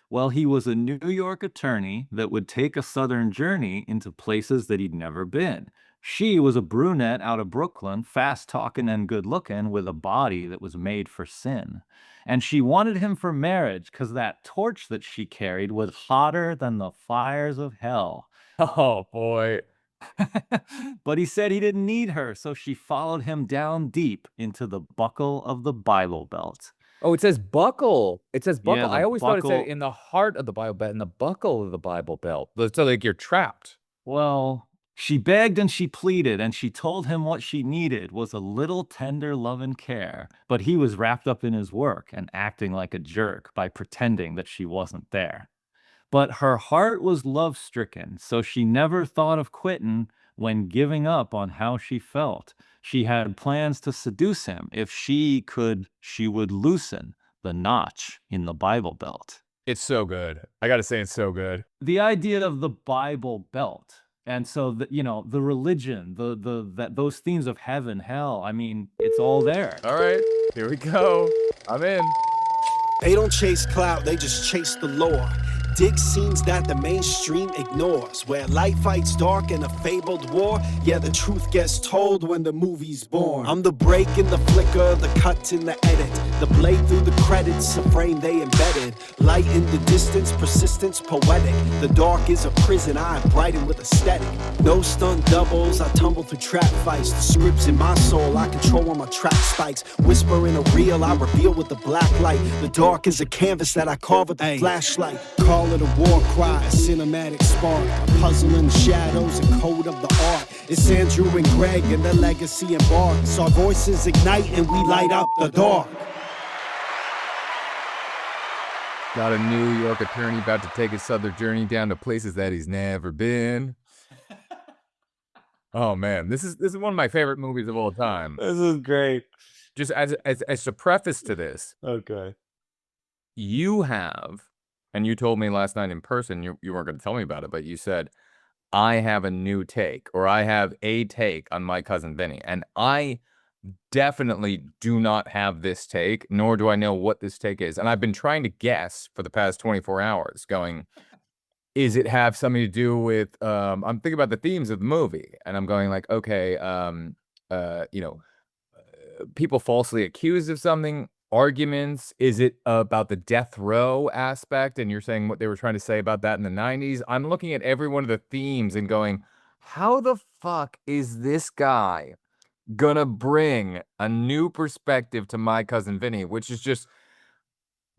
Well, he was a New York attorney that would take a southern journey into places that he'd never been. She was a brunette out of Brooklyn, fast talking and good looking, with a body that was made for sin. And she wanted him for marriage because that torch that she carried was hotter than the fires of hell. Oh boy. But he said he didn't need her, so she followed him down deep into the buckle of the Bible Belt. Oh, it says buckle. It says Yeah, buckle. the I always thought it said buckle. in the heart of the Bible belt, in the buckle of the Bible belt. So like you're trapped. Well, she begged and she pleaded, and she told him what she needed was a little tender love and care. But he was wrapped up in his work and acting like a jerk by pretending that she wasn't there. But her heart was love stricken, so she never thought of quitting when giving up on how she felt. She had plans to seduce him. If she could, she would loosen the notch in the Bible Belt. It's so good. I gotta say, it's so good. The idea of the Bible Belt. And so the religion, the that those themes of heaven, hell, I mean, it's all there. All right, here we go. I'm in. They don't chase clout, they just chase the lore. Dig scenes that the mainstream ignores, where light fights dark in a fabled war. Yeah, the truth gets told when the movie's born. I'm the break in the flicker, the cut in the edit, the blade through the credits, a frame they embedded. Light in the distance, persistence poetic. The dark is a prison, I brighten with aesthetic. No stunt doubles, I tumble through trap fights. The scripts in my soul, I control when my track spikes. Whisper in a reel, I reveal with the black light. The dark is a canvas that I carve with the flashlight. Call it a war cry, a cinematic spark, a puzzle in the shadows, a code of the art. It's Andrew and Greg and the legacy embarks. Our voices ignite and we light up the dark. Got a New York attorney about to take his southern journey down to places that he's never been. Oh man, this is one of my favorite movies of all time. This is great. Just as a preface to this, Okay. you have, and you told me last night in person, you weren't going to tell me about it, but you said, I have a new take, or I have a take on My Cousin Vinny. And I definitely do not have this take, nor do I know what this take is. And I've been trying to guess for the past 24 hours, going, is it have something to do with, I'm thinking about the themes of the movie, and I'm going like, okay, you know, people falsely accused of something, arguments? Is it about the death row aspect? And you're saying what they were trying to say about that in the 90s. I'm looking at every one of the themes and going, how the fuck is this guy gonna bring a new perspective to My Cousin Vinny, which is just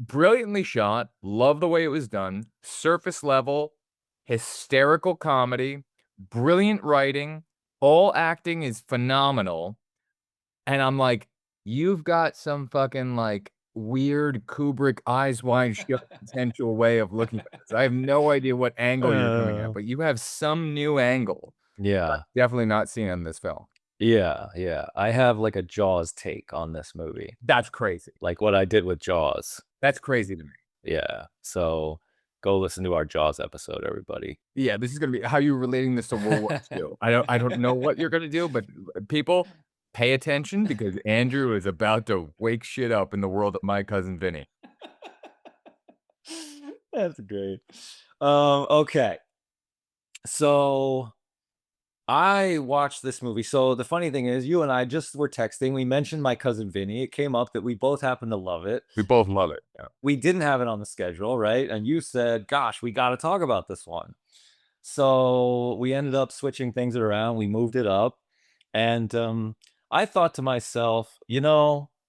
brilliantly shot. Love the way it was done. Surface level, hysterical comedy, brilliant writing. All acting is phenomenal. And I'm like, you've got some fucking like weird Kubrick eyes wide shut potential way of looking at this. I have no idea what angle you're coming at, but you have some new angle. Yeah. Definitely not seen in this film. Yeah. I have like a Jaws take on this movie, That's crazy. like what I did with Jaws. That's crazy to me. Yeah. So go listen to our Jaws episode, everybody. Yeah, this is gonna be how you relating this to World War II. I don't know what you're gonna do, but people pay attention because Andrew is about to wake shit up in the world of My Cousin Vinny. That's great. Okay. So I watched this movie. So the funny thing is, you and I just were texting. We mentioned My Cousin Vinny. It came up that we both happen to love it. We both love it. Yeah. We didn't have it on the schedule, right? And you said, "Gosh, we got to talk about this one." So we ended up switching things around. We moved it up, and I thought to myself,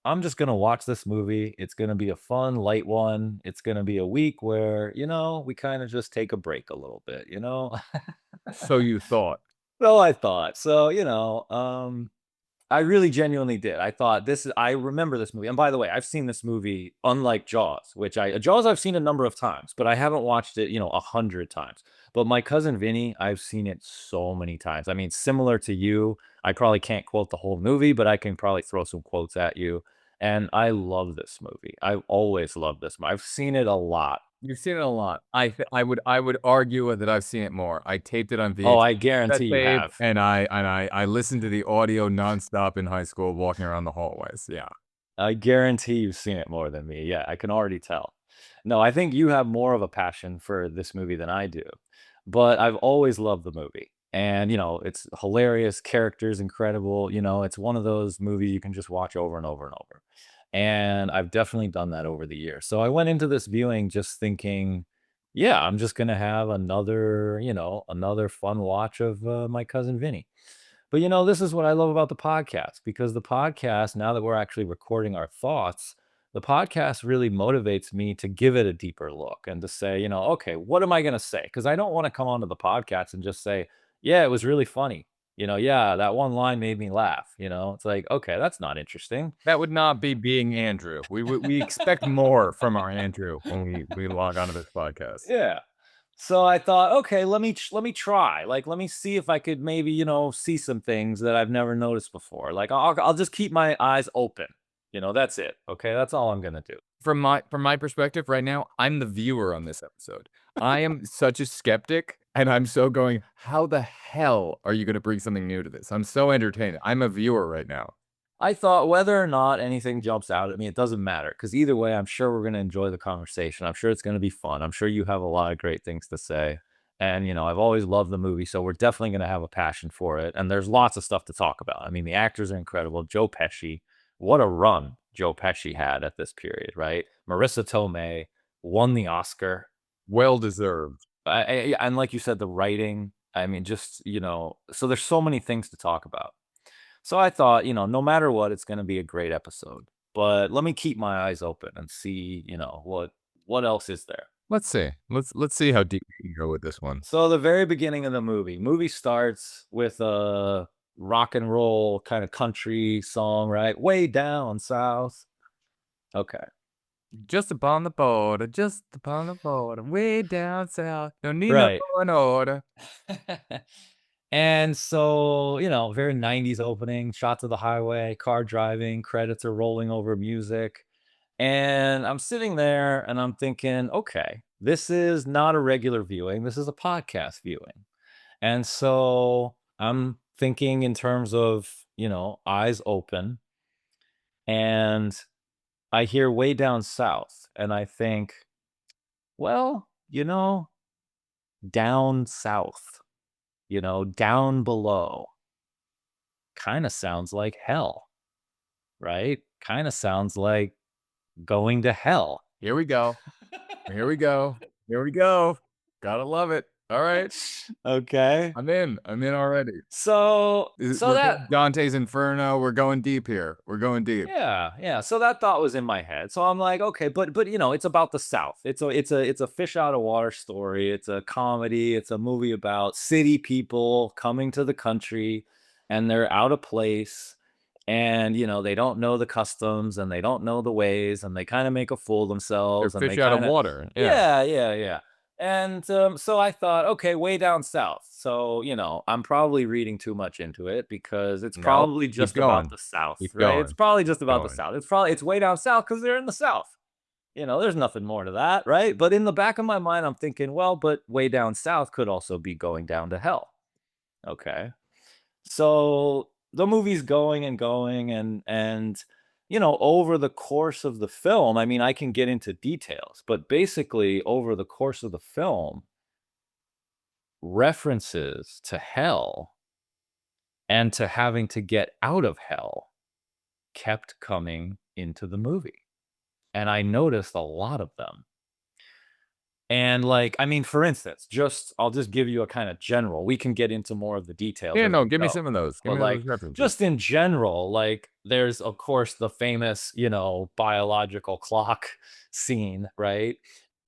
I'm just gonna watch this movie. It's gonna be a fun, light one. It's gonna be a week where we kind of just take a break a little bit. So you thought. So I thought. So I really genuinely did. I remember this movie. And by the way, I've seen this movie, unlike Jaws, Jaws I've seen a number of times, but I haven't watched it, 100 times. But My Cousin Vinny, I've seen it so many times. I mean, similar to you, I probably can't quote the whole movie, but I can probably throw some quotes at you. And I love this movie. I've always loved this movie. I've seen it a lot. You've seen it a lot. I would argue that I've seen it more. I taped it on VHS. Oh, I guarantee you tape, have. and I listened to the audio nonstop in high school, walking around the hallways. Yeah. I guarantee you've seen it more than me. Yeah, I can already tell. No, I think you have more of a passion for this movie than I do. But I've always loved the movie. And, it's hilarious, characters incredible, it's one of those movies you can just watch over and over and over. And I've definitely done that over the years. So I went into this viewing just thinking, yeah, I'm just gonna have another fun watch of My Cousin Vinny. But this is what I love about the podcast because the podcast, now that we're actually recording our thoughts, the podcast really motivates me to give it a deeper look and to say, okay, what am I going to say? Because I don't want to come onto the podcast and just say, yeah, it was really funny. Yeah, that one line made me laugh. It's like, okay, that's not interesting. That would not be being Andrew. We expect more from our Andrew when we log onto this podcast. Yeah. So I thought, okay, let me try. Like, let me see if I could maybe, see some things that I've never noticed before. Like, I'll just keep my eyes open. That's it. Okay, that's all I'm gonna do. From my perspective right now, I'm the viewer on this episode. I am such a skeptic, and I'm so going, how the hell are you gonna bring something new to this? I'm so entertained. I'm a viewer right now. I thought whether or not anything jumps out at me, it doesn't matter because either way, I'm sure we're going to enjoy the conversation. I'm sure it's going to be fun. I'm sure you have a lot of great things to say. And, I've always loved the movie, so we're definitely going to have a passion for it. And there's lots of stuff to talk about. I mean, the actors are incredible. Joe Pesci, what a run Joe Pesci had at this period, right? Marisa Tomei won the Oscar. Well deserved. And like you said, the writing, I mean, just, so there's so many things to talk about. So I thought, no matter what, it's going to be a great episode. But let me keep my eyes open and see, what else is there. Let's see. Let's see how deep we can go with this one. So the very beginning of the movie starts with a rock and roll kind of country song, right? Way down south. Okay. Just upon the border, way down south. Don't need Right. no law and order. And so, very 90s opening, shot to the highway, car driving, credits are rolling over music. And I'm sitting there and I'm thinking, okay, this is not a regular viewing. This is a podcast viewing. And so I'm thinking in terms of, eyes open. And I hear way down south. And I think, well, down south, down below kind of sounds like hell, right? Kind of sounds like going to hell. Here we go. Here we go. Here we go. Gotta love it. All right. Okay. I'm in already. So We're that going Dante's Inferno. We're going deep here. We're going deep. yeah. So that thought was in my head. So I'm like, okay, but it's about the South. It's a fish out of water story. It's a comedy. It's a movie about city people coming to the country and they're out of place and they don't know the customs and they don't know the ways and they kind of make a fool of They're themselves and fish they out of kind of water. Yeah. yeah. And so I thought, okay, way down south. So, I'm probably reading too much into it because it's Nope. probably Keep just going. about the South, Keep right? going. It's probably just about the going. South. It's way down south because they're in the South. There's nothing more to that, right? But in the back of my mind, I'm thinking, well, but way down south could also be going down to hell. Okay. So the movie's going and going and over the course of the film, I mean, I can get into details, but basically over the course of the film, references to hell and to having to get out of hell kept coming into the movie. And I noticed a lot of them. And like, I mean, for instance, I'll just give you a kind of general. We can get into more of the details. Yeah, as no, we give me go. some of those. Give But me like, those references. just in general, like, there's of course the famous, biological clock scene, right?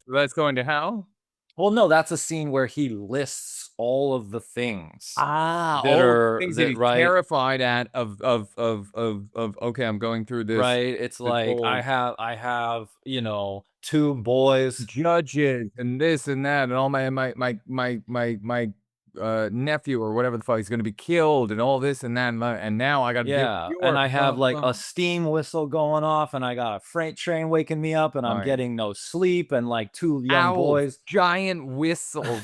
That's going to hell? Well, no, that's a scene where he lists all of the things All that the are things that he's right, terrified at of okay, I'm going through this. right. It's like whole- I have, two boys. Judges and this and that and all my nephew or whatever the fuck he's gonna be killed and all this and that and now I got to Yeah, and I have like a steam whistle going off, and I got a freight train waking me up, and I'm Right. getting no sleep, and like two young boys. giant whistle.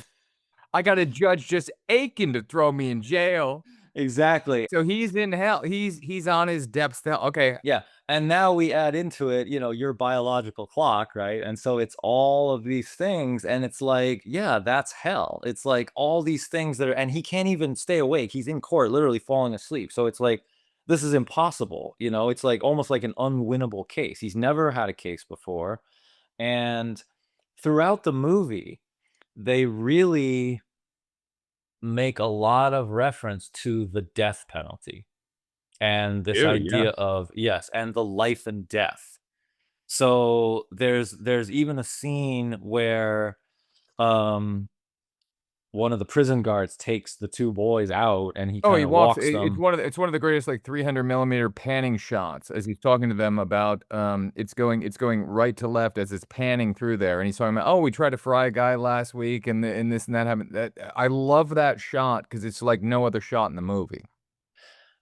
I got a judge just aching to throw me in jail. Exactly. So he's in hell. He's on his depths to hell. Okay. Yeah, and now we add into it, your biological clock, right? And so it's all of these things, and it's like, yeah, that's hell. It's like all these things that are, and he can't even stay awake. He's in court, literally falling asleep. So it's like, this is impossible. It's like almost like an unwinnable case. He's never had a case before. And throughout the movie, they really make a lot of reference to the death penalty and this Ew, yeah. idea of, yes, and the life and death. So there's even a scene where um one of the prison guards takes the two boys out and he Oh, kind he of walks walks them. it's one of the greatest, like, 300 millimeter panning shots as he's talking to them about, it's going right to left as it's panning through there, and he's talking about, "Oh, we tried to fry a guy last week, and this and that happened." I love that shot because it's like no other shot in the movie.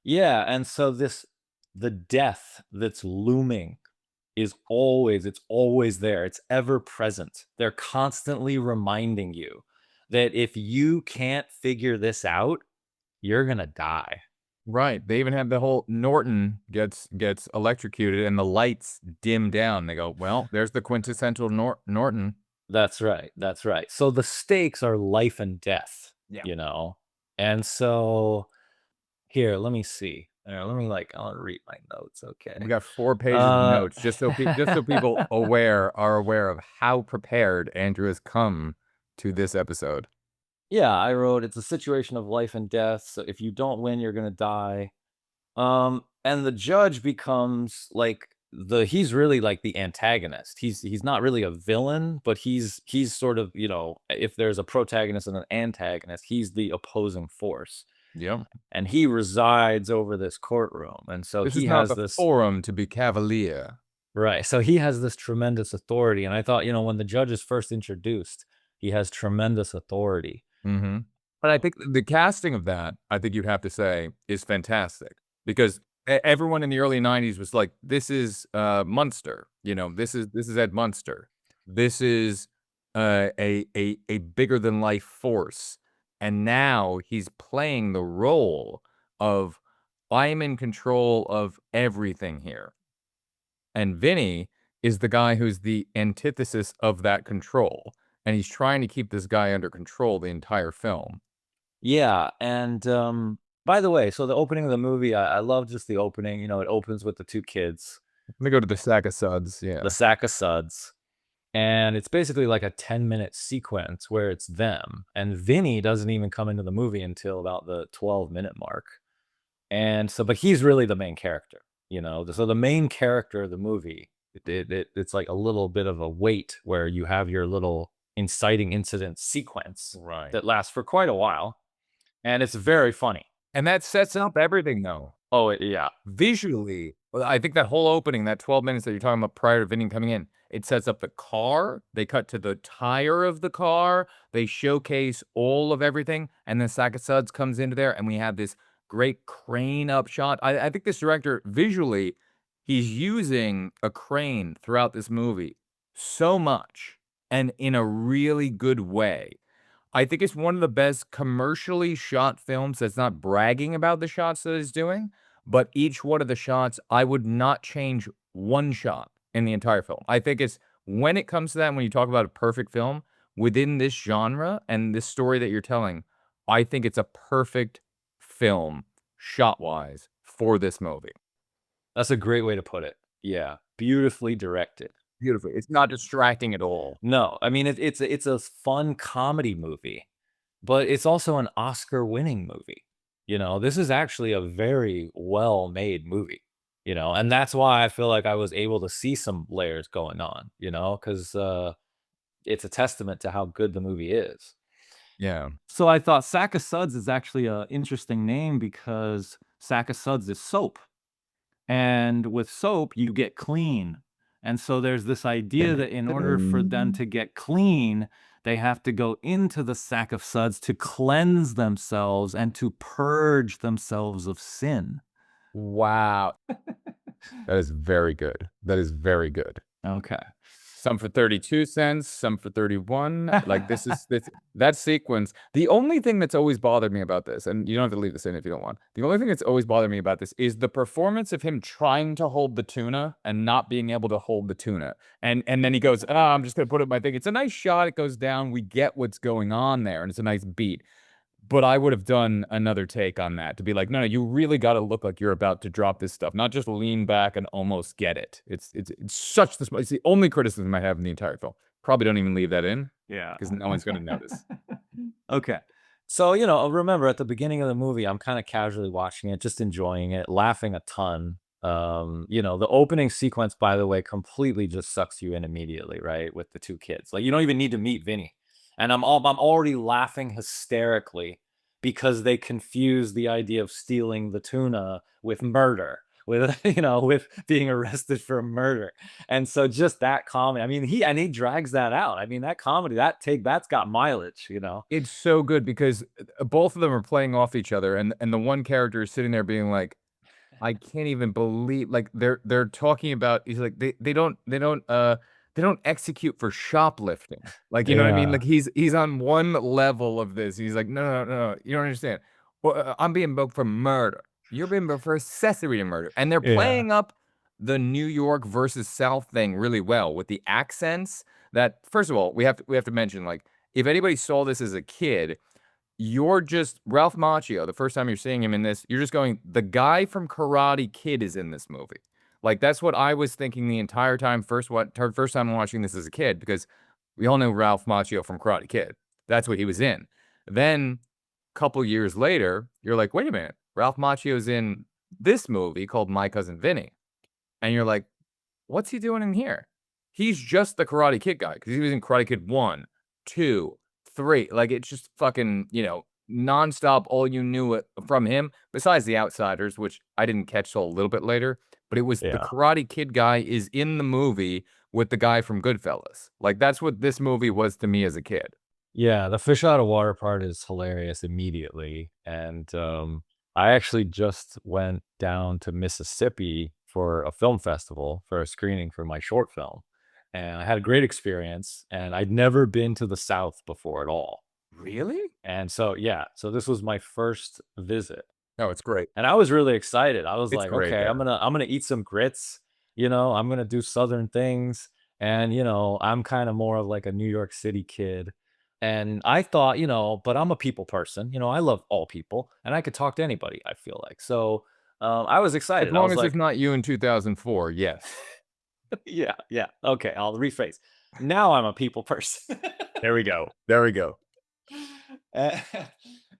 Yeah, and so the death that's looming it's always there. It's ever present. They're constantly reminding you that if you can't figure this out, you're going to die. Right, they even have the whole Norton gets electrocuted and the lights dim down. They go, "Well, there's the quintessential Norton." That's right. That's right. So the stakes are life and death, Yeah. And so here, let me see. Let me I'll read my notes. Okay. We got 4 pages of Uh, notes just so people are aware of how prepared Andrew has come to this episode. yeah, I wrote it's a situation of life and death. So if you don't win, you're gonna die. And the judge becomes like he's really like the antagonist. He's not really a villain, but he's sort of, if there's a protagonist and an antagonist, he's the opposing force. Yep. And he resides over this courtroom. And so This is he not has the this forum to be cavalier. right. So he has this tremendous authority. And I thought, when the judge is first introduced, he has tremendous authority. Mhm. But I think the casting of that, I think you'd have to say, is fantastic because everyone in the early '90s was like, "This is, Munster," this is Ed Munster. This is, a bigger than life force, and now he's playing the role of, "I am in control of everything here." And Vinny is the guy who's the antithesis of that control, and he's trying to keep this guy under control the entire film. Yeah. And by the way, so the opening of the movie, I love just the opening. It opens with the two kids, Let me go to the sack of suds, the yeah. sack of suds. And it's basically like a 10-minute sequence where it's them. And Vinny doesn't even come into the movie until about the 12-minute mark. And so, but he's really the main character. So the main character of the movie, it's like a little bit of a wait where you have your little inciting incident sequence Right. that lasts for quite a while. And it's very funny. And that sets up everything, though. Oh, yeah. Visually, well, I think that whole opening, that 12 minutes that you're talking about prior to Vinny coming in, it sets up the car, they cut to the tire of the car, they showcase all of everything, and then Sack of Suds comes into there, and we have this great crane up shot. I think this director, visually, he's using a crane throughout this movie so much, and in a really good way. I think it's one of the best commercially shot films that's not bragging about the shots that it's doing, but each one of the shots, I would not change one shot in the entire film. I think it's when it comes to that, when you talk about a perfect film within this genre and this story that you're telling, I think it's a perfect film shot-wise for this movie. That's a great way to put it. Yeah. Beautifully directed. Beautifully. It's not distracting at all. No, I mean, it's a fun comedy movie, but it's also an Oscar-winning movie. This is actually a very well-made movie, and that's why I feel like I was able to see some layers going on, because it's a testament to how good the movie is. Yeah. So I thought Sack of Suds is actually a interesting name because Sack of Suds is soap. And with soap, you get clean. And so there's this idea that in order for them to get clean, they have to go into the sack of suds to cleanse themselves and to purge themselves of sin. Wow. That is very good. That is very good. Okay. some for 32 cents, some for 31. Like that sequence. The only thing that's always bothered me about this, and you don't have to leave this in if you don't want. The only thing that's always bothered me about this is the performance of him trying to hold the tuna and not being able to hold the tuna. And then he goes, "Oh, I'm just gonna put it in my thing." It's a nice shot. It goes down. We get what's going on there, and it's a nice beat. But I would have done another take on that to be like, no, you really got to look like you're about to drop this stuff, not just lean back and almost get it. It's such this. It's the only criticism I have in the entire film. Probably don't even leave that in Yeah. because no one's going to notice. Okay. So, remember at the beginning of the movie, I'm kind of casually watching it, just enjoying it, laughing a ton. The opening sequence, by the way, completely just sucks you in immediately, right? With the two kids. Like you don't even need to meet Vinny. And I'm already laughing hysterically because they confuse the idea of stealing the tuna with murder, with with being arrested for murder. And so just that comedy, I mean, he drags that out. I mean, that comedy, that's got mileage. It's so good because both of them are playing off each other, and the one character is sitting there being like, I can't even believe like they're talking about he's like they don't execute for shoplifting. Like, you know what I mean? Yeah. Like he's on one level of this. He's like, no, you don't understand. Well, I'm being booked for murder. You're being booked for accessory to murder. And they're Yeah. playing up the New York versus South thing really well with the accents that first of all, we have to mention like if anybody saw this as a kid, you're just Ralph Macchio, the first time you're seeing him in this, you're just going, the guy from Karate Kid is in this movie. Like that's what I was thinking the entire time first time watching this as a kid, because we all know Ralph Macchio from Karate Kid. That's what he was in. Then a couple years later, you're like, wait a minute, Ralph Macchio's in this movie called My Cousin Vinny. And you're like, what's he doing in here? He's just the Karate Kid guy because he was in Karate Kid 1, 2, 3. Like, it's just fucking, nonstop all you knew from him, besides The Outsiders, which I didn't catch till a little bit later. But it was the Yeah. Karate Kid guy is in the movie with the guy from Goodfellas. Like, that's what this movie was to me as a kid. Yeah, the fish out of water part is hilarious immediately. And I actually just went down to Mississippi for a film festival for a screening for my short film. And I had a great experience. And I'd never been to the South before at all. Really? And so, yeah, so this was my first visit. Oh, it's great. And I was really excited. I was It's like, great okay, there. I'm gonna eat some grits, I'm gonna do Southern things. And I'm kind of more of like a New York City kid. And I thought, but I'm a people person. I love all people and I could talk to anybody, I feel like. So I was As excited. I long was as it's like, not you in 2004, yes. yeah, yeah. Okay, I'll rephrase. Now I'm a people person. There we go. There we go. A-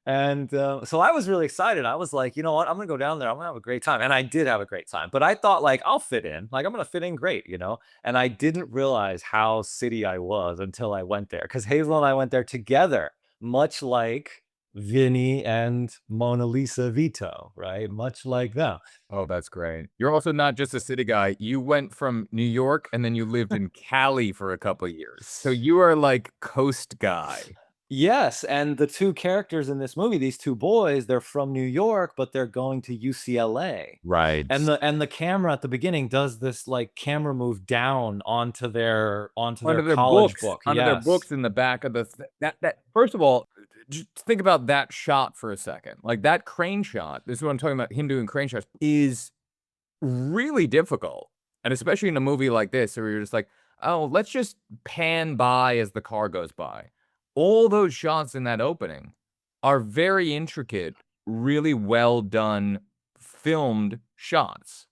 And so I was really excited. I was like, you know what? I'm gonna go down there. I'm gonna have a great time. And I did have a great time. But I thought, like, I'll fit in. Like, I'm gonna fit in great. And I didn't realize how city I was until I went there. Because Hazel and I went there together, much like Vinny and Mona Lisa Vito, right? Much like them. Oh, that's great. You're also not just a city guy. You went from New York and then you lived in Cali for a couple years. So you are like coast guy. Yes, and the two characters in this movie, these two boys, they're from New York, but they're going to UCLA. Right. And the camera at the beginning does this like camera move down onto their Under their college books, book. under their Yes. books in the back of the that first of all, just think about that shot for a second. Like that crane shot, this is what I'm talking about, him doing crane shots is really difficult. And especially in a movie like this where you're just like, oh, let's just pan by as the car goes by. All those shots in that opening are very intricate, really well done, filmed shots.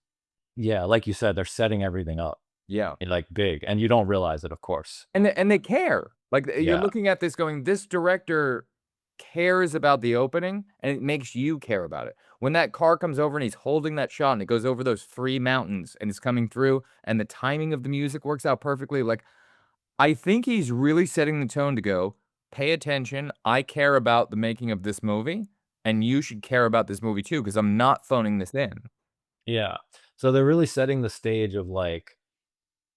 Yeah, like you said, they're setting everything up Yeah. in like big, and you don't realize it, of course. And they care. Like you're Yeah. looking at this going, this director cares about the opening and it makes you care about it. When that car comes over and he's holding that shot and it goes over those 3 mountains and it's coming through and the timing of the music works out perfectly, like I think he's really setting the tone to go, pay attention. I care about the making of this movie and you should care about this movie too because I'm not phoning this in. Yeah. So they're really setting the stage of like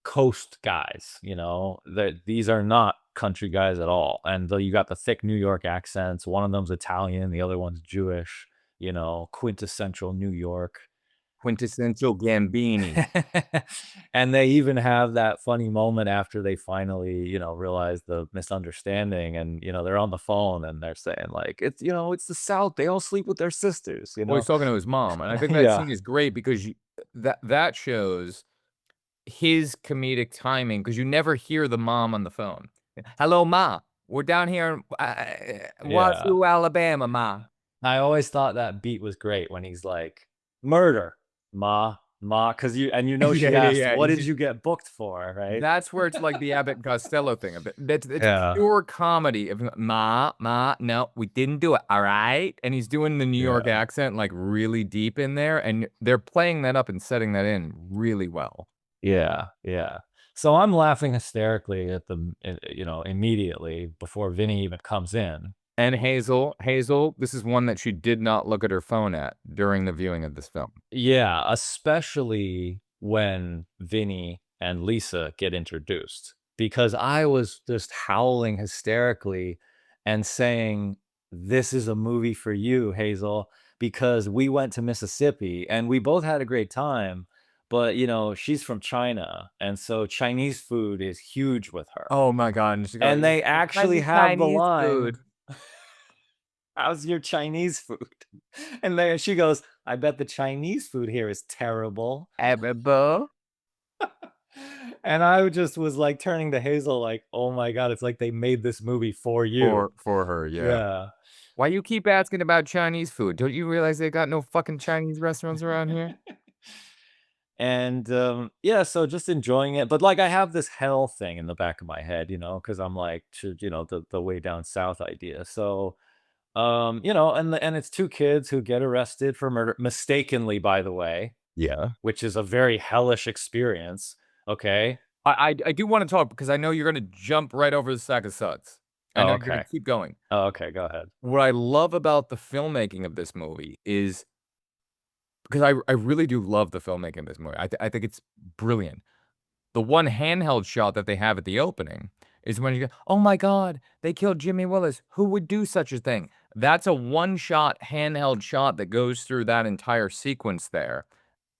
coast guys, that these are not country guys at all. And you got the thick New York accents. One of them's Italian, the other one's Jewish, quintessential New York. Quintessential Gambini. And they even have that funny moment after they finally, realize the misunderstanding, and they're on the phone and they're saying like, it's the South, they all sleep with their sisters, Well, he's talking to his mom, and I think that Yeah. scene is great because that shows his comedic timing because you never hear the mom on the phone. "Hello, ma. We're down here in Yeah. Wazoo, Alabama, ma." I always thought that beat was great when he's like, "Murder, ma," because she Yeah, asked, yeah. "What did you get booked for?" Right? That's where it's like the Abbott and Costello thing a bit. It's Yeah. pure comedy of "Ma, no, we didn't do it, alright?" And he's doing the New York Yeah. accent, like, really deep in there, and they're playing that up and setting that in really well. Yeah, yeah. So I'm laughing hysterically at immediately before Vinny even comes in. And Hazel, this is one that she did not look at her phone at during the viewing of this film. Yeah, especially when Vinny and Lisa get introduced, because I was just howling hysterically and saying, "This is a movie for you, Hazel," because we went to Mississippi and we both had a great time, but, she's from China, and so Chinese food is huge with her. Oh my god, and she goes, And they "It's like actually the have the Chinese line, food." "How's your Chinese food?" And then she goes, "I bet the Chinese food here is terrible." And I just was, like, turning to Hazel like, "Oh my god, it's like they made this movie for you." For her, yeah. Yeah. Why you keep asking about Chinese food? Don't you realize they got no fucking Chinese restaurants around here? And, yeah, so just enjoying it, but, like, I have this hell thing in the back of my head, because 'cause I'm like, the way down south idea, so, and it's 2 kids who get arrested for murder mistakenly, by the way, Yeah. which is a very hellish experience, okay? I do wanna talk because I know you're gonna jump right over the sack of suds. I Oh, know you're gonna okay. keep going. Oh, okay, go ahead. What I love about the filmmaking of this movie is because I really do love the filmmaking of this movie. I think it's brilliant. The one handheld shot that they have at the opening is when you go, "Oh my god, they killed Jimmy Willis. Who would do such a thing?" That's a one-shot handheld shot that goes through that entire sequence there,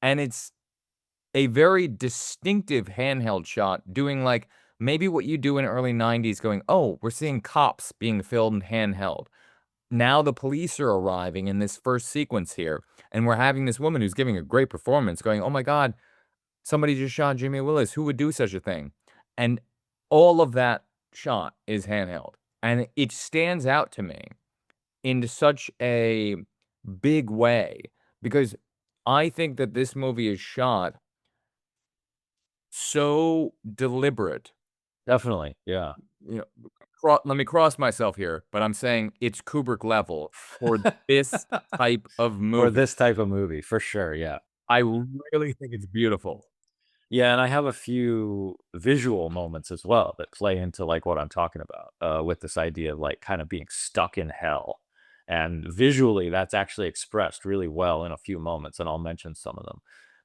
and it's a very distinctive handheld shot doing, like, maybe what you do in early '90s going, "Oh, we're seeing cops being filmed handheld." Now the police are arriving in this first sequence here, and we're having this woman who's giving a great performance going, "Oh my god, somebody just shot Jimmy Willis. Who would do such a thing?" And all of that shot is handheld, and it stands out to me in such a big way because I think that this movie is shot so deliberate. Definitely, yeah. You know, let me cross myself here, but I'm saying it's Kubrick level for this type of For movie. this type of movie, for sure, yeah. I really think it's beautiful. Yeah, and I have a few visual moments as well that play into, like, what I'm talking about, with this idea of, like, kinda being stuck in hell, and visually, that's actually expressed really well in a few moments, and I'll mention some of them.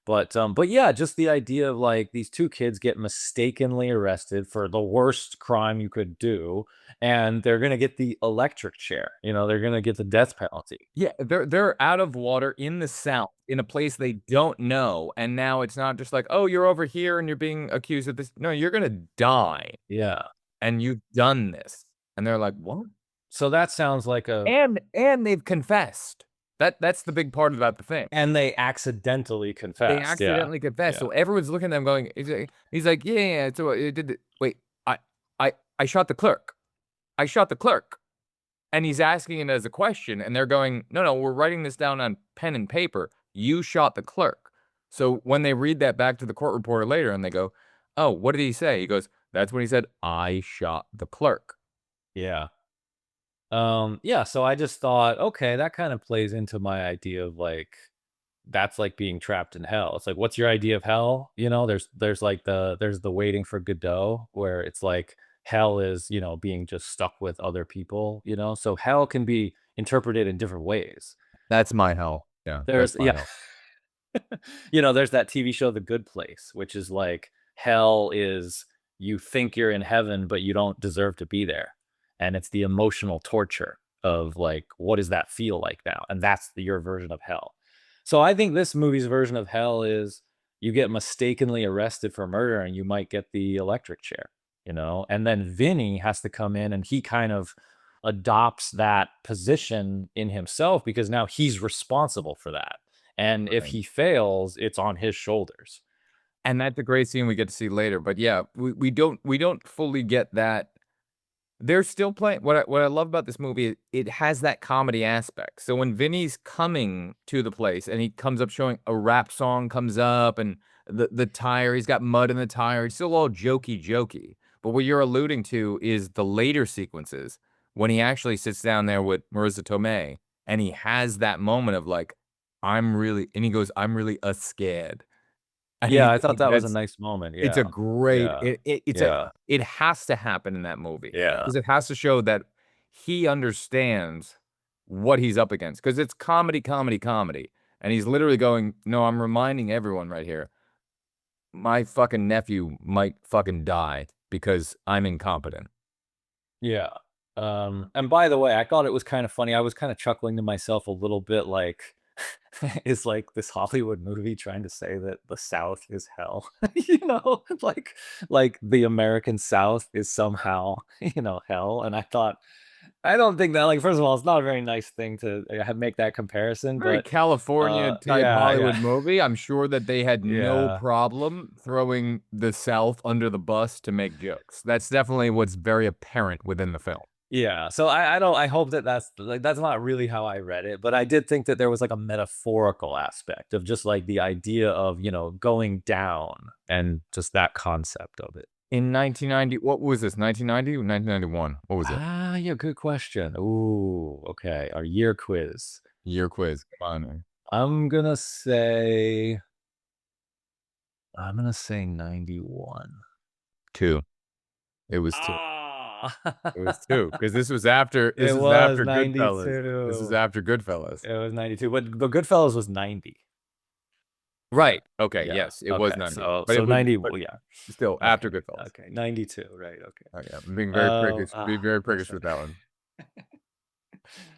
But yeah, just the idea of, like, these 2 kids get mistakenly arrested for the worst crime you could do, and they're gonna get the electric chair, they're gonna get the death penalty. Yeah, they're out of water in the South, in a place they don't know, and now it's not just like, "Oh, you're over here and you're being accused of this." No, you're gonna die, Yeah. and you've done this. And they're like, "What?" So that sounds like a And they've confessed. That's the big part about the thing. and they accidentally They confessed, yeah. accidentally confessed, Yeah. so everyone's looking at them going, he's like, "Yeah, yeah, yeah, so it did the wait, I I shot the clerk. I shot the clerk." And he's asking it as a question, and they're going, "No, no, we're writing this down on pen and paper. You shot the clerk." So when they read that back to the court reporter later and they go, "Oh, what did he say?" He goes, "That's when he said, 'I shot the clerk.'" Yeah. Yeah, so I just thought, okay, that kind of plays into my idea of like that's like being trapped in hell. It's like, what's your idea of hell? There's the waiting for Godot where it's like hell is, being just stuck with other people. So hell can be interpreted in different ways. That's my hell. Yeah, that's There's my yeah, hell. there's that TV show The Good Place, which is like hell is you think you're in heaven, but you don't deserve to be there. And it's the emotional torture of like, what does that feel like now? And that's your version of hell. So I think this movie's version of hell is you get mistakenly arrested for murder and you might get the electric chair, you know? And then Vinny has to come in and he kind of adopts that position in himself because now he's responsible for that. And if Right. he fails, it's on his shoulders. And that's a great scene we get to see later. But yeah, we don't fully get that. They're still playing what I love about this movie, it has that comedy aspect. So when Vinny's coming to the place and he comes up showing a rap song comes up and the tire, he's got mud in the tire, it's still all jokey. But what you're alluding to is the later sequences when he actually sits down there with Marisa Tomei and he has that moment of like, and he goes, I'm really scared. And Yeah, he I thought that was a that's nice moment. it's a Yeah. great Yeah. it's a Yeah. it has to happen in that movie Yeah. because it has to show that he understands what he's up against. Because it's comedy, and he's literally going, "No, I'm reminding everyone right here, my fucking nephew might fucking die because I'm incompetent." Yeah. And by the way, I thought it was kind of funny. I was kind of chuckling to myself a little bit like is like this Hollywood movie trying to say that the South is hell? You know, like the American South is somehow, hell. And I thought I don't think that like first of all, it's not a very nice thing to make that comparison, Very but California type yeah, Hollywood yeah. movie. I'm sure that they had no Yeah. problem throwing the South under the bus to make jokes. That's definitely what's very apparent within the film. Yeah, so I don't I hope that that's like that's not really how I read it, but I did think that there was like a metaphorical aspect of just like the idea of, going down and just that concept of it. In 1990, what was this? 1990 or 1991? What was it? Yeah, good question. Ooh, okay, our year quiz. Year quiz. Come on. I'm gonna say I'm gonna say 91. 2. It was 2. Ah! It was 2 because this It is was after Goodfellas. This is 92. after Goodfellas. It was 92, but the Goodfellas was 90. Right. Okay. Yeah. Yes, it was Okay. 90. So But it so was 90. but Well, yeah. still after Okay. Goodfellas. Okay. 92. Right. Okay. Oh, yeah. I'm being very prickish Listen. with that one.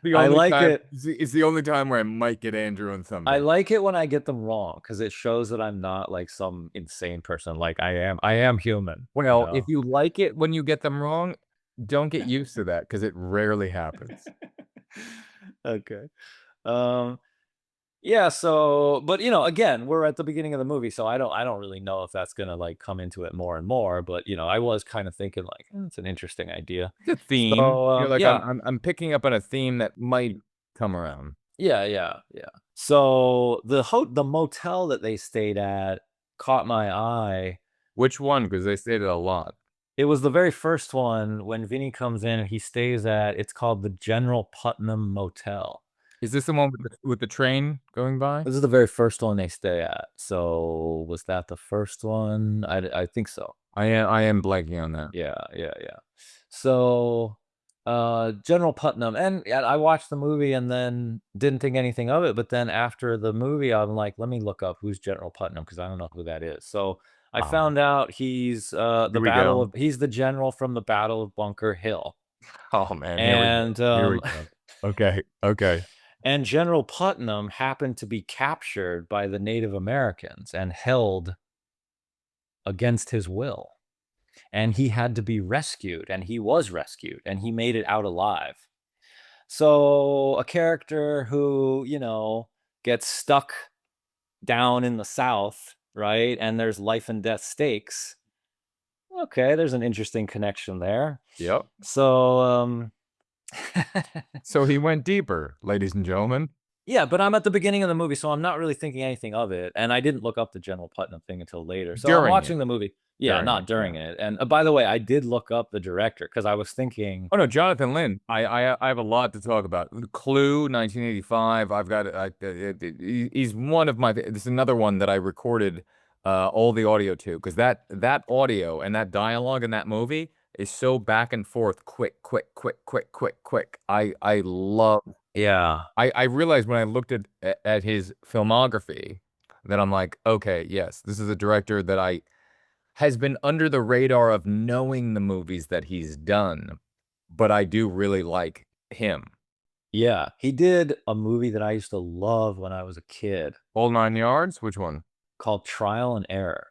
The I only like time it. it's the only time where I might get Andrew on I something. like it when I get them wrong because it shows that I'm not like some insane person. Like I am human. Well, if you like it when you get them wrong, don't get used to that because it rarely happens. Okay. Um. Yeah. So, but again, we're at the beginning of the movie, so I don't really know if that's gonna like come into it more and more. But I was kind of thinking like, it's an interesting idea. It's a theme. So, You're like, yeah. I'm picking up on a theme that might come around. Yeah. So the motel that they stayed at caught my eye. Which one? Because they stated a lot. It was the very first one when Vinny comes in and he stays at it's called the General Putnam Motel. Is this the one with the train going by? This is the very first one they stay at. So was that the first one? I think so. I am blanking on that. Yeah. So, General Putnam, and I watched the movie and then didn't think anything of it. But then after the movie, I'm like, let me look up who's General Putnam because I don't know who that is. So I Ah, found out he's here we go. he's the general from the Battle of Bunker Hill, Oh man, here we go. and Here we go. Okay. and General Putnam happened to be captured by the Native Americans and held against his will. And he had to be rescued, and he was rescued, and he made it out alive. So a character who, gets stuck down in the South, right? And there's life and death stakes. Okay, there's an interesting connection there. Yep. So, So he went deeper, ladies and gentlemen. yeah, but I'm at the beginning of the movie, so I'm not really thinking anything of it. And I didn't look up the General Putnam thing until later. So I'm During watching it. the movie. Yeah, During not it, during yeah. it. And by the way, I did look up the director because I was thinking, Oh no, Jonathan Lynn. I have a lot to talk about. Clue, 1985. I've got he's one of my. This is another one that I recorded all the audio to because that audio and that dialogue in that movie is so back and forth, quick. I love. yeah, I realized when I looked at his filmography that I'm like, okay, yes, this is a director that has been under the radar of knowing the movies that he's done, but I do really like him. Yeah, he did a movie that I used to love when I was a kid Whole 9 yards? Which one? called Trial and Error.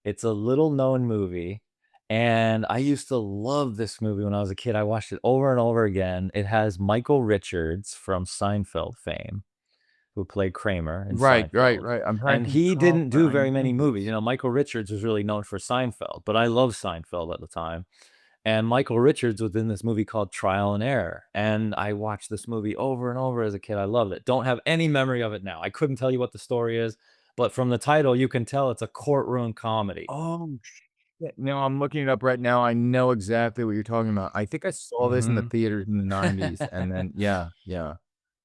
It's a little known movie, and I used to love this movie when I was a kid. I watched it over and over again. It has Michael Richards from Seinfeld fame, who played Kramer in Right, right, Seinfeld. right. I'm trying And to think he Charles didn't do very 9 many movies. yards. You know, Michael Richards was really known for Seinfeld, but I loved Seinfeld at the time. And Michael Richards was in this movie called Trial and Error. And I watched this movie over and over as a kid. I loved it. Don't have any memory of it now. I couldn't tell you what the story is, but from the title, you can tell it's a courtroom comedy. Oh, shit. No, I'm looking it up right now. I know exactly what you're talking about. I think I saw this in the Mhm. theaters in the 90s, and then yeah, yeah.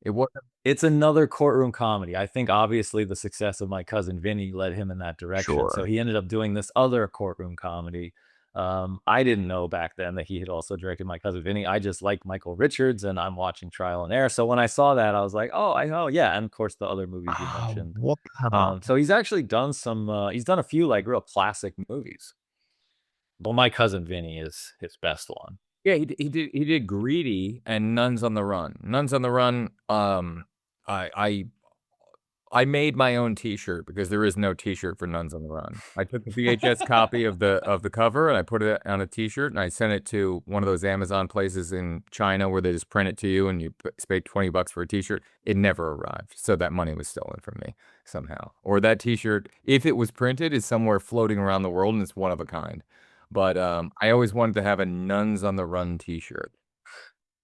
It wasn't It's another courtroom comedy. I think obviously the success of My Cousin Vinny led him in that direction. So sure. he ended up doing this other courtroom comedy. I didn't know back then that he had also directed My Cousin Vinny. I just like Michael Richards and I'm watching Trial and Error. So when I saw that, I was like, oh, I know, yeah. And of course, the other movies you Oh, mentioned. what So he's actually done some, he's done a few like real classic movies. But My Cousin Vinny is his best one. Yeah, he did Greedy and Nuns on the Run. Nuns on the Run, I I I made my own T-shirt because there is no T-shirt for Nuns on the Run. I took the VHS copy of the cover and I put it on a T-shirt and I sent it to one of those Amazon places in China where they just print it to you and you pay $20 for a T-shirt. It never arrived, so that money was stolen from me somehow. Or that T-shirt, if it was printed, is somewhere floating around the world and it's one of a kind. But I always wanted to have a Nuns on the Run T-shirt.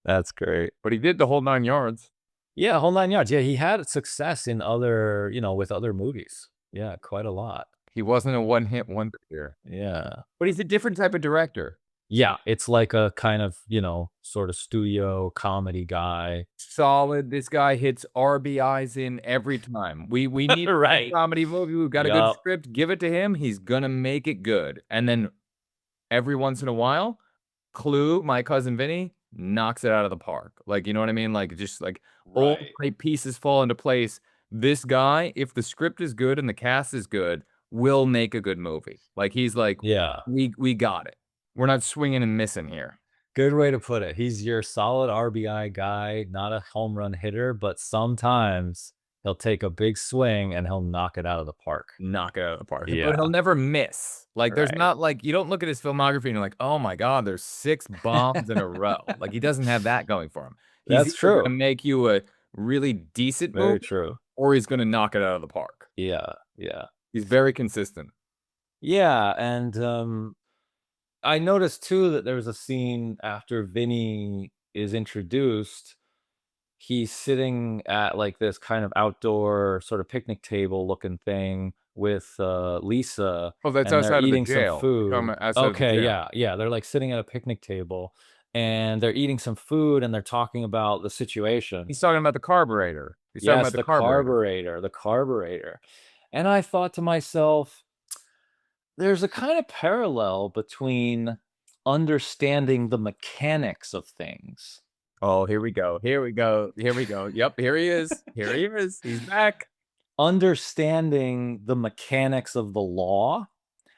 That's great. But he did the whole 9 yards. Yeah, whole 9 yards. Yeah, he had success in other, with other movies. Yeah, quite a lot. He wasn't a one-hit wonder here. Yeah. But he's a different type of director. Yeah, it's like a kind of, sort of studio comedy guy. Solid. This guy hits RBIs in every time. We need a Right. comedy movie. We've got a good Yup. script. Give it to him. He's gonna make it good. And then every once in a while, Clue, My Cousin Vinny, knocks it out of the park. Like, you know what I mean? Like, just like all the Right. right pieces fall into place. This guy, if the script is good and the cast is good, will make a good movie. Like, he's like, Yeah. we got it. We're not swinging and missing here. Good way to put it. He's your solid RBI guy, not a home run hitter, but sometimes he'll take a big swing and he'll knock it out of the park. Knock it out of the park, but he'll Yeah. never miss. Like, there's Right. not like you don't look at his filmography and you're like, "Oh my god, there's 6 bombs in a row." Like, he doesn't have that going for him. He's That's either gonna true. make you a really decent Very movie, true. or he's gonna knock it out of the park. Yeah, yeah. He's very consistent. Yeah, and, I noticed too that there was a scene after Vinny is introduced. He's sitting at like this kind of outdoor sort of picnic table looking thing with Lisa, Oh, that's and they're outside of the eating some jail. You're talking food. about outside of the Okay, jail. yeah, yeah. They're like sitting at a picnic table and they're eating some food and they're talking about the situation. He's talking about the carburetor. He's talking Yes, about the carburetor. the carburetor. And I thought to myself, there's a kind of parallel between understanding the mechanics of things. Oh, here we go. Here we go. Here we go. Yep, here he is. Here he is. He's back. Understanding the mechanics of the law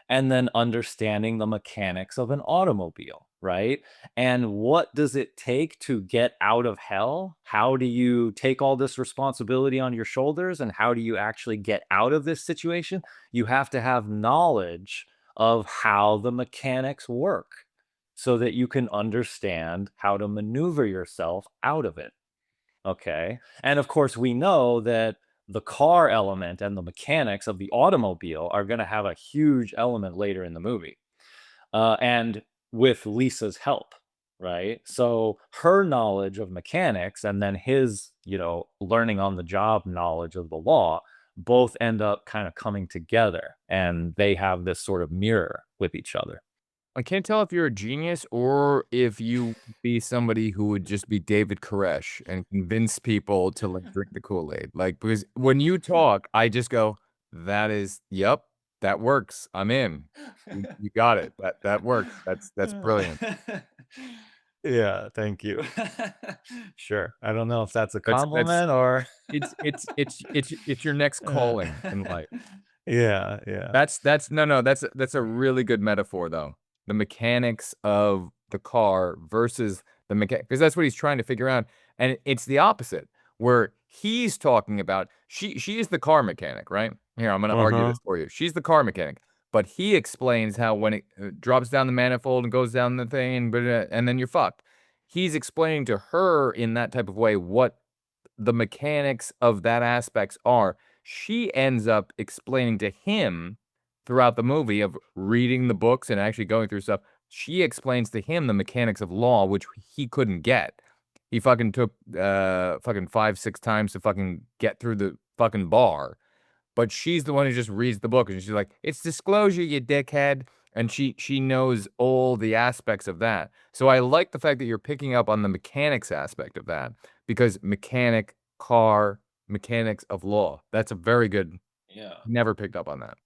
and then understanding the mechanics of an automobile, right? And what does it take to get out of hell? How do you take all this responsibility on your shoulders? And how do you actually get out of this situation? You have to have knowledge of how the mechanics work so that you can understand how to maneuver yourself out of it. Okay. And of course, we know that the car element and the mechanics of the automobile are going to have a huge element later in the movie. And with Lisa's help, right? So her knowledge of mechanics and then his, learning on the job knowledge of the law both end up kind of coming together and they have this sort of mirror with each other. I can't tell if you're a genius or if you would be somebody who would just be David Koresh and convince people to, like, drink the Kool-Aid. Like, because when you talk, I just go, "That is yep, that works. I'm in. You got it. That works. That's brilliant." Yeah, thank you. Sure. I don't know if that's a That's compliment or it's your next uh, calling in life. yeah, yeah. That's no, that's a really good metaphor, though. The mechanics of the car versus the mechanic, because that's what he's trying to figure out. And it's the opposite, where he's talking about she is the car mechanic, right? Here, I'm going to argue Uh-huh. this for you. She's the car mechanic, but he explains how when it drops down the manifold and goes down the thing, and then you're fucked. He's explaining to her in that type of way what the mechanics of that aspects are. She ends up explaining to him throughout the movie of reading the books and actually going through stuff. She explains to him the mechanics of law, which he couldn't get. He fucking took fucking 5-6 times to fucking get through the fucking bar. But she's the one who just reads the book and she's like, "It's disclosure, you dickhead." And she knows all the aspects of that. So I like the fact that you're picking up on the mechanics aspect of that, because mechanic, car, mechanics of law. That's a very good. Yeah. Never picked up on that.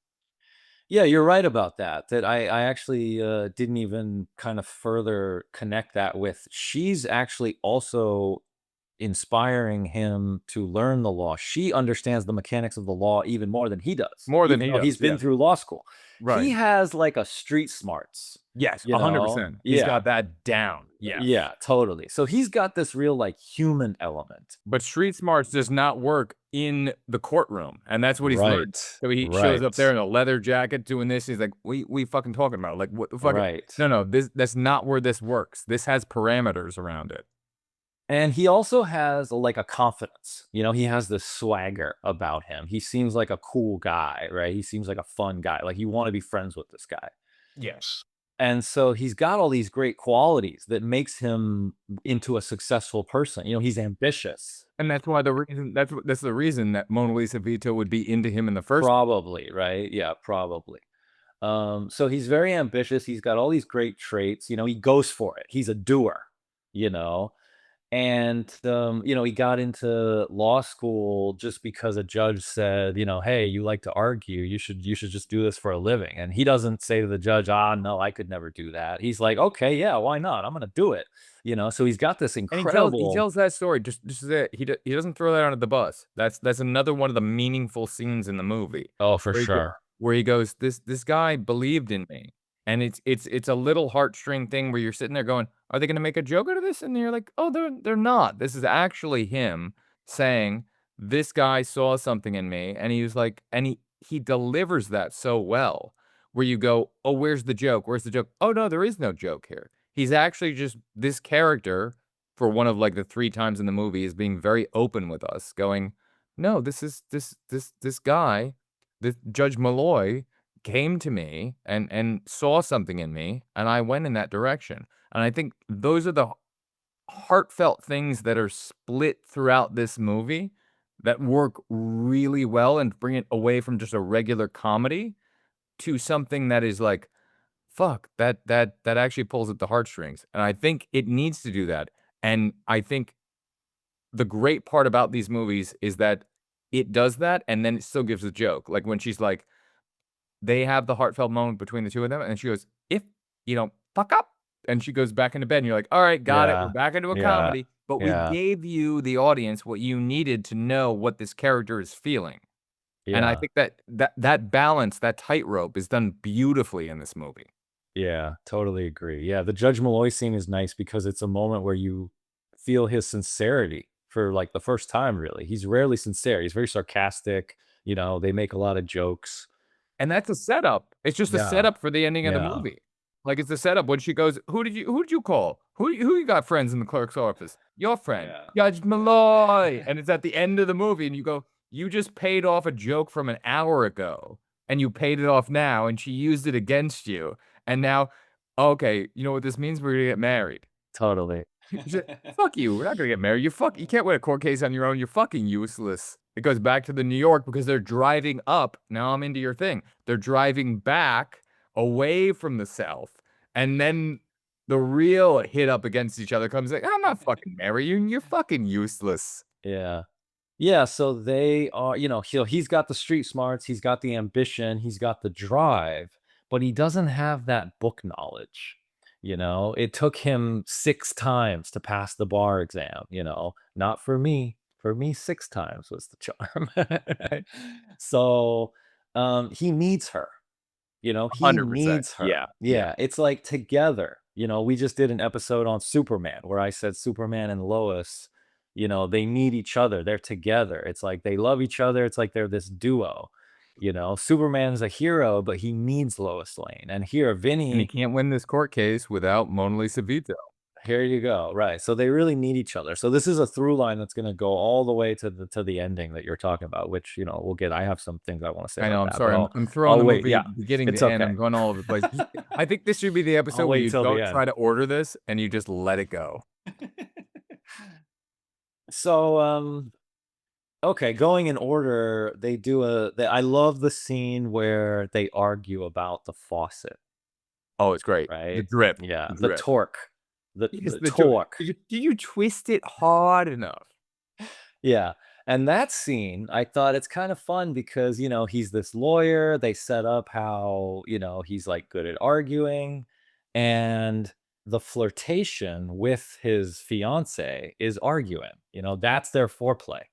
Yeah, you're right about that. That I actually didn't even kind of further connect that with. She's actually also inspiring him to learn the law. She understands the mechanics of the law even more than he does, More than even he though he's does, been yes. through law school. He Right. has like a street smarts, Yes, you know? 100%. He's Yeah. got that down. Yes. Yeah, totally. So he's got this real like human element. But street smarts does not work in the courtroom, and that's what he's learned. Right. So he shows up Right. there in a leather jacket doing this. He's like, "We fucking talking about? Like, what the fuck? Right. No, that's not where this works. This has parameters around it." And he also has like a confidence. He has this swagger about him. He seems like a cool guy, right? He seems like a fun guy. Like you want to be friends with this guy. Yes. And so he's got all these great qualities that makes him into a successful person. He's ambitious. And that's why that's the reason that Mona Lisa Vito would be into him in the first. Probably, right? Yeah, probably. So he's very ambitious. He's got all these great traits. He goes for it. He's a doer, you know. And he got into law school just because a judge said, hey, you like to argue, you should just do this for a living. And he doesn't say to the judge, no, I could never do that. He's like, okay, yeah, why not? I'm gonna do it. So he's got this And he incredible. tells that story just that he doesn't throw that under the bus. That's another one of the meaningful scenes in the movie. Oh, for Where he go sure. where he goes, "This guy believed in me." And it's a little heartstring thing where you're sitting there going, "Are they gonna make a joke out of this?" And you're like, "Oh, they're not. This is actually him saying, 'This guy saw something in me,'" and he was like, and he delivers that so well, where you go, "Oh, where's the joke? Where's the joke?" Oh, no, there is no joke here. He's actually just this character, for one of, like, the 3 times in the movie, is being very open with us, going, "No, this is this guy, this Judge Malloy came to me and saw something in me, and I went in that direction." And I think those are the heartfelt things that are split throughout this movie that work really well and bring it away from just a regular comedy to something that is like, fuck, that actually pulls at the heartstrings. And I think it needs to do that. And I think the great part about these movies is that it does that and then it still gives a joke. Like when she's like, they have the heartfelt moment between the two of them, and she goes, "If you don't fuck up," and she goes back into bed, and you're like, "All right, got it. We're Yeah. back into a Yeah. comedy." But we Yeah. gave you, the audience, what you needed to know what this character is feeling. And I Yeah. think that balance, that tightrope, is done beautifully in this movie. Yeah, totally agree. Yeah, the Judge Malloy scene is nice because it's a moment where you feel his sincerity for like the first time, really. He's rarely sincere. He's very sarcastic. They make a lot of jokes. And that's a setup. It's just a Yeah. setup for the ending of the Yeah. movie. Like, it's a setup when she goes, who did you call? Who you got friends in the clerk's office? Your friend, Yeah. Judge Malloy." And it's at the end of the movie, and you go, "You just paid off a joke from an hour ago, and you paid it off now, and she used it against you. And now, okay, you know what this means? We're gonna get married." Totally. She said, "Fuck you, we're not gonna get married. You can't win a court case on your own. You're fucking useless." It goes back to the New York because they're driving up. Now I'm into your thing. They're driving back away from the South. And then the real hit up against each other comes like, "I'm not fucking marrying you. You're fucking useless." Yeah. Yeah, so they are, he's got the street smarts, he's got the ambition, he's got the drive, but he doesn't have that book knowledge. It took him 6 times to pass the bar exam, not for me. For me, 6 times was the charm. Right? So, he needs her. He 100%. needs her. Yeah. Yeah. Yeah, it's like together You know, we just did an episode on Superman where I said Superman and Lois, you know, they need each other. They're together. It's like they love each other. It's like they're this duo. You know, Superman's a hero, but he needs Lois Lane. And here, And he Vinny, can't win this court case without Mona Lisa Vito. here you go. Right. So they really need each other. So this is a through line that's going to go all the way to the ending that you're talking about, which, you know, we'll get. I have some things I want to say I know. about I'm that, but sorry. I'm throwing I'll the wait. movie Yeah, beginning it's to end. okay. I'm going all over the place. I think this should be the episode I'll where wait you till the don't end. try to order this and you just let it go. So, okay, going in order, they do I love the scene where they argue about the faucet, Oh, it's great. The right? drip. Yeah, The the drip. torque, Yes, the the drip. torque. Do you twist it hard enough? Yeah. And that scene, I thought it's kind of fun because, you know, he's this lawyer. They set up how, you know, he's like good at arguing. And the flirtation with his fiance is arguing. You know, that's their foreplay.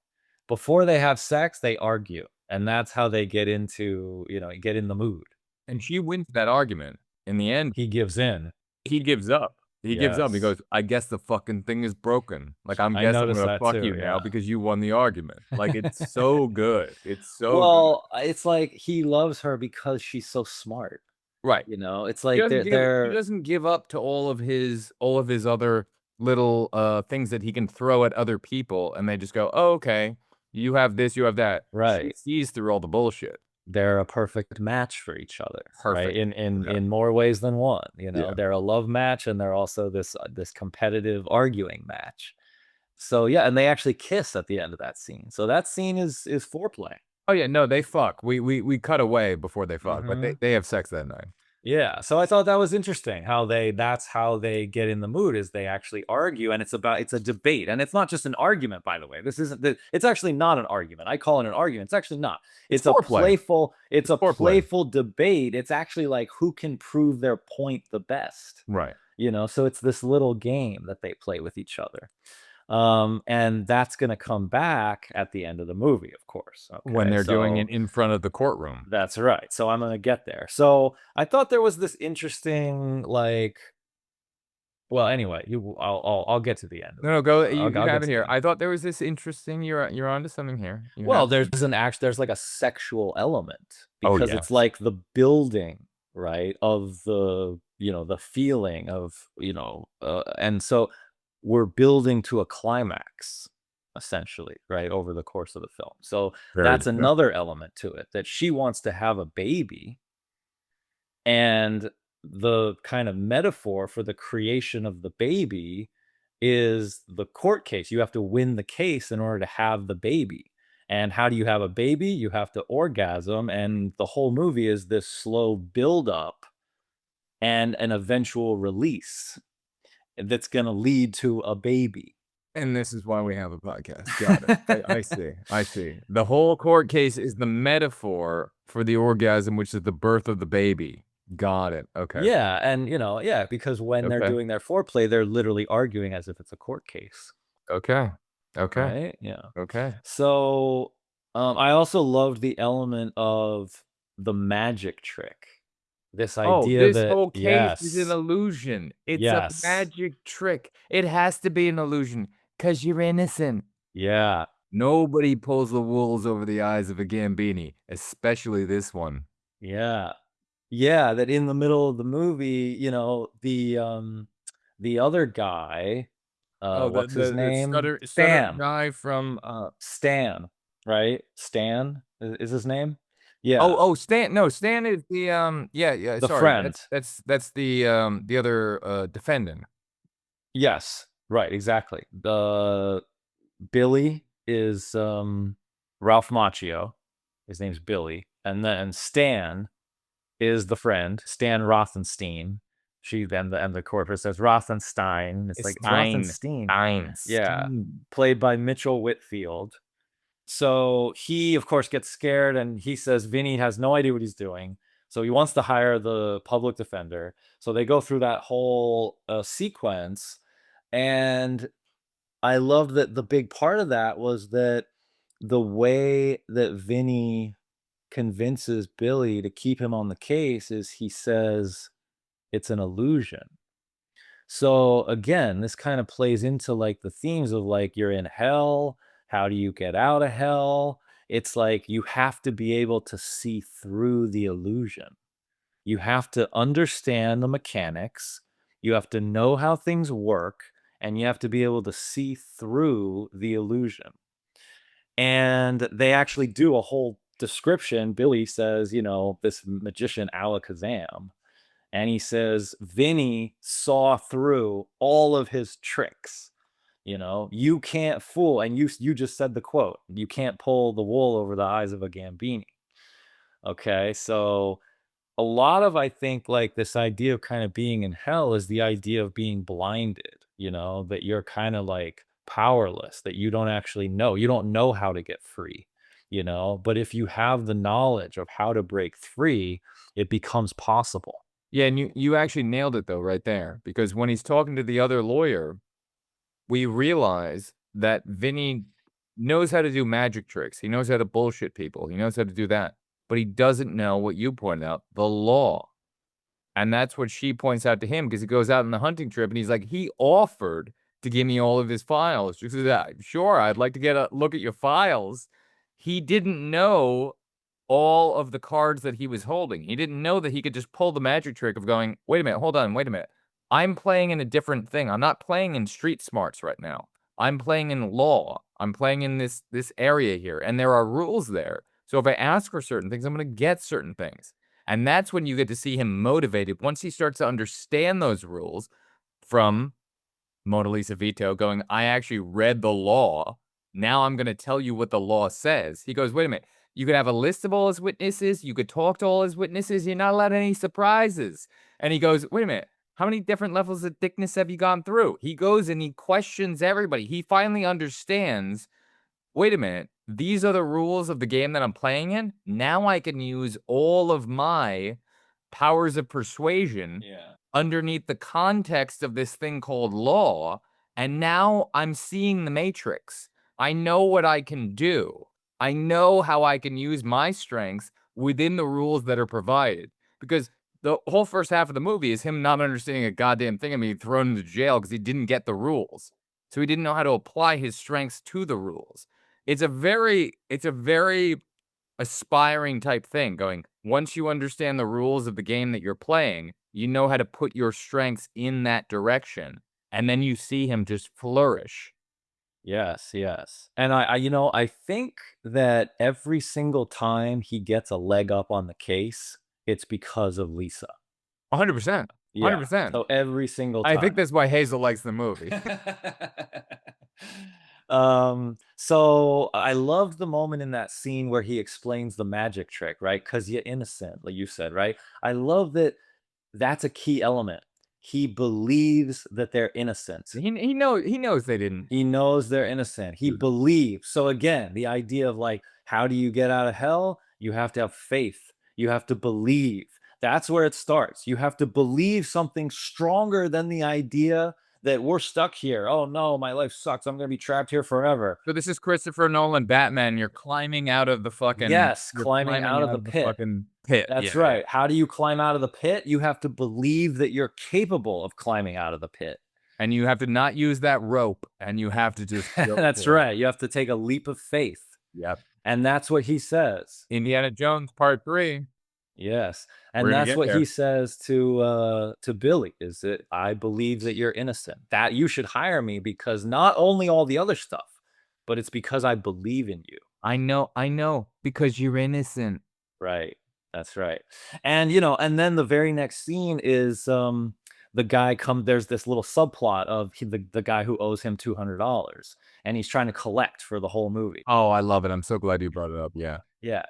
Before they have sex, they argue. And that's how they get into, you know, get in the mood. And she wins that argument. In the end, He gives in. he gives up. He gives up. He Yes. goes, I guess the fucking thing is broken. Like, I'm I guess I'm noticed gonna that fuck too. you Yeah. now because you won the argument. Like, it's so good. It's so good. Well, it's like he loves her because she's so smart. Right. You know, it's He like doesn't he they're doesn't give up to all of his other little things that he can throw at other people, and they just go, "Oh, okay. You have this, you have that." She right. sees through all the bullshit. They're a perfect match for each other, right? Perfect. Yeah. In more ways than one, you know. Yeah. They're a love match and they're also this competitive arguing match. So yeah, and they actually kiss at the end of that scene. So that scene is foreplay. Oh, yeah, no, they fuck. We cut away before they fuck, but Mhm. they have sex that night. Yeah, so I thought that was interesting how that's how they get in the mood is they actually argue and it's a debate and it's not just an argument by the way. This isn't it's actually not an argument. I call it an argument. It's actually not. It's foreplay. It's a foreplay. playful debate. It's actually like who can prove their point the best. Right. You know, so it's this little game that they play with each other. And that's going to come back at the end of the movie, of course. When Okay, they're doing so it in front of the courtroom. that's right. So I'm gonna get there. So I thought there was this interesting, like, well, anyway, I'll get to the end. No, go. I'll You get have it to here. the end. I thought there was this interesting. You're onto something here. You Well, have there's like a sexual element Oh, because it's yes. like the building, right, of the, you know, the feeling of, you know, and so we're building to a climax essentially, right, over the course of the film. So Very that's true. another element to it that she wants to have a baby. And the kind of metaphor for the creation of the baby is the court case. You have to win the case in order to have the baby. And how do you have a baby? You have to orgasm. And the whole movie is this slow buildup and an eventual release that's going to lead to a baby. And this is why we have a podcast. Got it. I see. I see. The whole court case is the metaphor for the orgasm, which is the birth of the baby. Got it. Okay. Yeah. And, you know, yeah, because when they're Okay. doing their foreplay, they're literally arguing as if it's a court case. Okay. Okay. Right? Yeah. Okay. So, I also loved the element of the magic trick. This Oh, idea this that whole case is an yes, illusion. It's a yes, magic trick. It has to be an illusion because you're innocent. yeah, Nobody pulls the wools over the eyes of a Gambini, especially this one. yeah, yeah, that in the middle of the movie, you know, the other guy, Oh, what's his the name? stutter guy from Stan, right? Stan is his name? Oh, Yeah, Stan. No, Stan is the yeah, the sorry. friend. That's the other defendant. Yes, right, exactly. Billy is Ralph Macchio. His name's Billy. And then Stan is the friend, Stan Rothenstein. She then the corporate says Rothenstein. It's like it's Rothenstein. Yeah. Played by Mitchell Whitfield. So he, of course, gets scared and he says Vinny has no idea what he's doing. So he wants to hire the public defender. So they go through that whole sequence. And I love that the big part of that was that the way that Vinny convinces Billy to keep him on the case is he says it's an illusion. So again, this kind of plays into like the themes of like you're in hell, how do you get out of hell? It's like you have to be able to see through the illusion. You have to understand the mechanics, you have to know how things work, and you have to be able to see through the illusion. And they actually do a whole description. Billy says, this magician Alakazam, and he says Vinny saw through all of his tricks. You can't fool, and you just said the quote. You can't pull the wool over the eyes of a Gambini. Okay, so a lot of I think like this idea of kind of being in hell is the idea of being blinded, that you're kind of like powerless, that you don't actually know. You don't know how to get free, but if you have the knowledge of how to break free, it becomes possible. Yeah, and you actually nailed it though right there, because when he's talking to the other lawyer, we realize that Vinny knows how to do magic tricks. He knows how to bullshit people. He knows how to do that. But he doesn't know what you pointed out, the law. And that's what she points out to him, because he goes out on the hunting trip and he's like, he offered to give me all of his files. She says, sure, I'd like to get a look at your files. He didn't know all of the cards that he was holding. He didn't know that he could just pull the magic trick of going, wait a minute, hold on, wait a minute. I'm playing in a different thing. I'm not playing in street smarts right now. I'm playing in law. I'm playing in this area here, and there are rules there. So if I ask for certain things, I'm going to get certain things. And that's when you get to see him motivated once he starts to understand those rules from Mona Lisa Vito going, I actually read the law. Now I'm going to tell you what the law says. He goes, wait a minute. You could have a list of all his witnesses. You could talk to all his witnesses. You're not allowed any surprises. And he goes, wait a minute. How many different levels of thickness have you gone through? He goes and he questions everybody. He finally understands, wait a minute, these are the rules of the game that I'm playing in. Now I can use all of my powers of persuasion underneath the context of this thing called law. And now I'm seeing the matrix. I know what I can do. I know how I can use my strengths within the rules that are provided. Because the whole first half of the movie is him not understanding a goddamn thing and being thrown into jail because he didn't get the rules. So he didn't know how to apply his strengths to the rules. It's a very aspiring type thing going, once you understand the rules of the game that you're playing, you know how to put your strengths in that direction. And then you see him just flourish. Yes, yes. And I think that every single time he gets a leg up on the case, it's because of Lisa. 100%. Yeah. 100%. So every single I time. think that's why Hazel likes the movie. So I love the moment in that scene where he explains the magic trick, right? Because you're innocent, like you said, right? I love that that's a key element. He believes that they're innocent. He knows they didn't. He knows they're innocent. He believes. So again, the idea of like, how do you get out of hell? You have to have faith. You have to believe. That's where it starts. You have to believe something stronger than the idea that we're stuck here. Oh no, my life sucks. I'm gonna be trapped here forever. So this is Christopher Nolan Batman. You're climbing out of the fucking Yes, climbing out of the pit. fucking pit. That's Yeah, right. yeah. How do you climb out of the pit? You have to believe that you're capable of climbing out of the pit. And you have to not use that rope, and you have to just go That's for it. right. You have to take a leap of faith. Yep. And that's what he says. Indiana Jones Part 3. Yes. We're And gonna that's get what there. he says to Billy, is that I believe that you're innocent. That you should hire me because not only all the other stuff, but it's because I believe in you. I know, because you're innocent. Right. That's right. And and then the very next scene is the guy there's this little subplot of the guy who owes him $200 and he's trying to collect for the whole movie. Oh, I love it. I'm so glad you brought it up. Yeah. Yeah.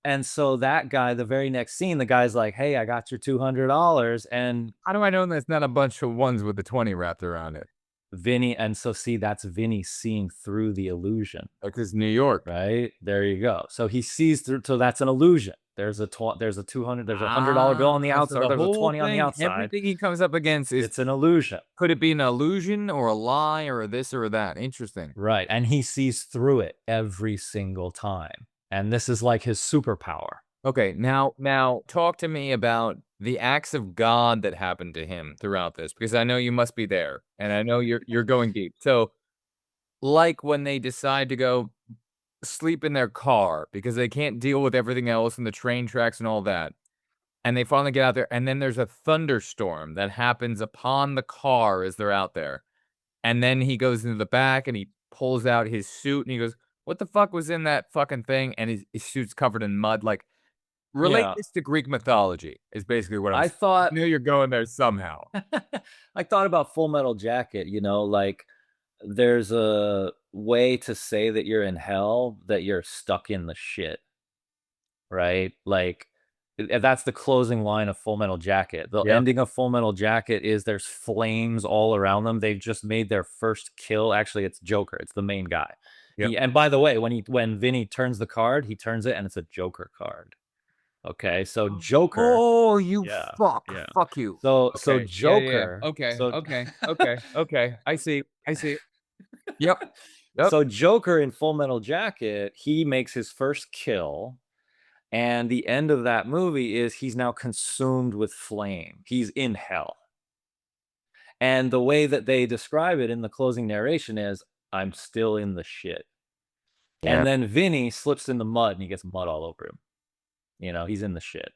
And so that guy, the very next scene, the guy's like, "Hey, I got your $200." And How do I know there's not a bunch of ones with the 20 wrapped around it? Vinny, and so see, that's Vinny seeing through the illusion, Because New York. right? There you go. So he sees through, so that's an illusion. There's a 200, there's a $100 bill on the outside, So or the there's a whole 20 on the thing, outside. everything he comes up against is, It's an illusion. could it be an illusion or a lie or a this or a that? Interesting. Right. And he sees through it every single time. And this is like his superpower. Okay, now talk to me about the acts of God that happened to him throughout this, because I know you must be there, and I know you're going deep. So, like when they decide to go sleep in their car because they can't deal with everything else and the train tracks and all that, and they finally get out there, and then there's a thunderstorm that happens upon the car as they're out there, and then he goes into the back and he pulls out his suit and he goes, "What the fuck was in that fucking thing?" And his suit's covered in mud, like, relate Yeah. this to Greek mythology is basically what I'm I saying. I thought knew you're going there somehow. I thought about Full Metal Jacket, you know, like there's a way to say that you're in hell that you're stuck in the shit, right? Like that's the closing line of Full Metal Jacket. The Yep, ending of Full Metal Jacket is there's flames all around them. They've just made their first kill. Actually, it's Joker. It's the main guy. yep. And by the way, when Vinny turns the card, he turns it and it's a Joker card. Okay, so Joker, Oh, you yeah, fuck. yeah. Fuck you. So Okay. Yeah, yeah, yeah. Joker, Okay, so okay, okay, okay. I see. I see. Yep. Yep. so Joker in Full Metal Jacket, he makes his first kill, and the end of that movie is he's now consumed with flame. He's in hell. And the way that they describe it in the closing narration is, I'm still in the shit. Yeah. And then Vinny slips in the mud and he gets mud all over him. You know, he's in the shit.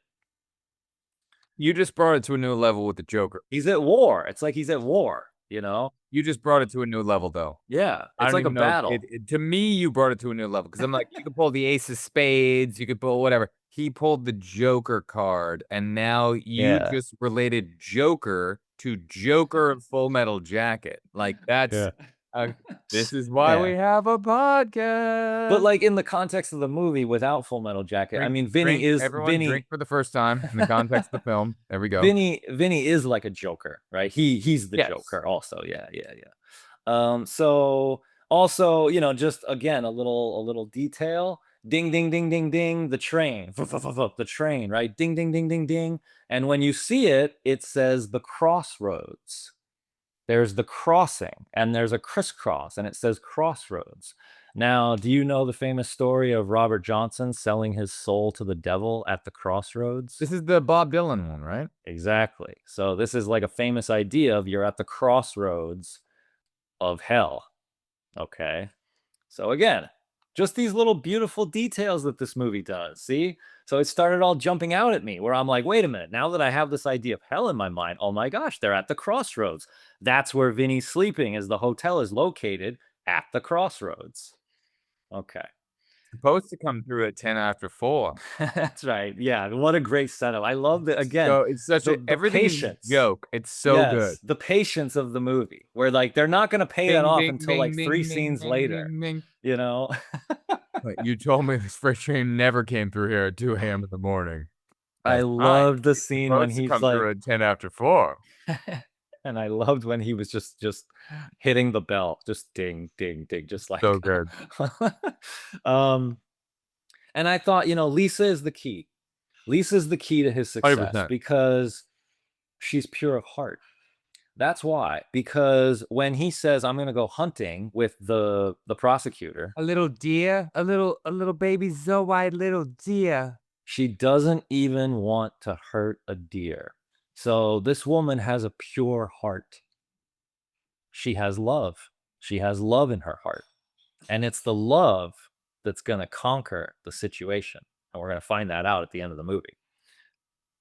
You just brought it to a new level with the Joker. He's at war. It's like he's at war, you know? You just brought it to a new level, though. Yeah, I it's don't like a even know if battle. to me, you brought it to a new level because I'm like, you could pull the ace of spades, you could pull whatever. He pulled the Joker card, and now you Yeah. just related Joker to Joker of Full Metal Jacket. Like that's Yeah. uh, this is why we Yeah. have a But podcast. like in the context of the movie without Full Metal Jacket, I Drink, mean drink, everyone, drink for the first time in the context of the film. There we go. Vinny is like a Joker, right? He's the Yes. Joker also. Yeah, yeah, yeah. So also, you know, just again a little detail. Ding ding ding ding ding, the train. The train, right? Ding ding ding ding ding. And when you see it, it says the crossroads. There's the crossing and there's a crisscross and it says crossroads. Now, do you know the famous story of Robert Johnson selling his soul to the devil at the crossroads? This is the Bob Dylan one, right? Exactly. So this is like a famous idea of you're at the crossroads of hell. Okay. So again, just these little beautiful details that this movie does. See? So it started all jumping out at me where I'm like, wait a minute, now that I have this idea of hell in my mind, oh my gosh, they're at the crossroads. That's where Vinny's sleeping, as the hotel is located at the crossroads. Okay. Supposed to come through at 10 after 4. That's right. Yeah. What a great setup. I love that again. So it's such a The everything is a patience. joke. It's so good. Yes, the patience of the movie, where like they're not going to pay that Ding, off ding, until ding, like three ding, ding, scenes ding, later, ding, ding. you know? But you told me this freight train never came through here at 2 a.m. in the morning. I That's right. loved the It's scene when supposed to he's come through like, at 10 after 4. and I loved when he was just hitting the bell, just ding, ding, ding, just like, So good. um, and I thought, you know, Lisa is the key. Lisa's the key to his success 100%. because she's pure of heart. That's why. Because when he says, "I'm gonna go hunting with the prosecutor," A little deer, a little baby Zoe little deer. she doesn't even want to hurt a deer. So this woman has a pure heart. She has love. She has love in her heart. And it's the love that's going to conquer the situation. And we're going to find that out at the end of the movie.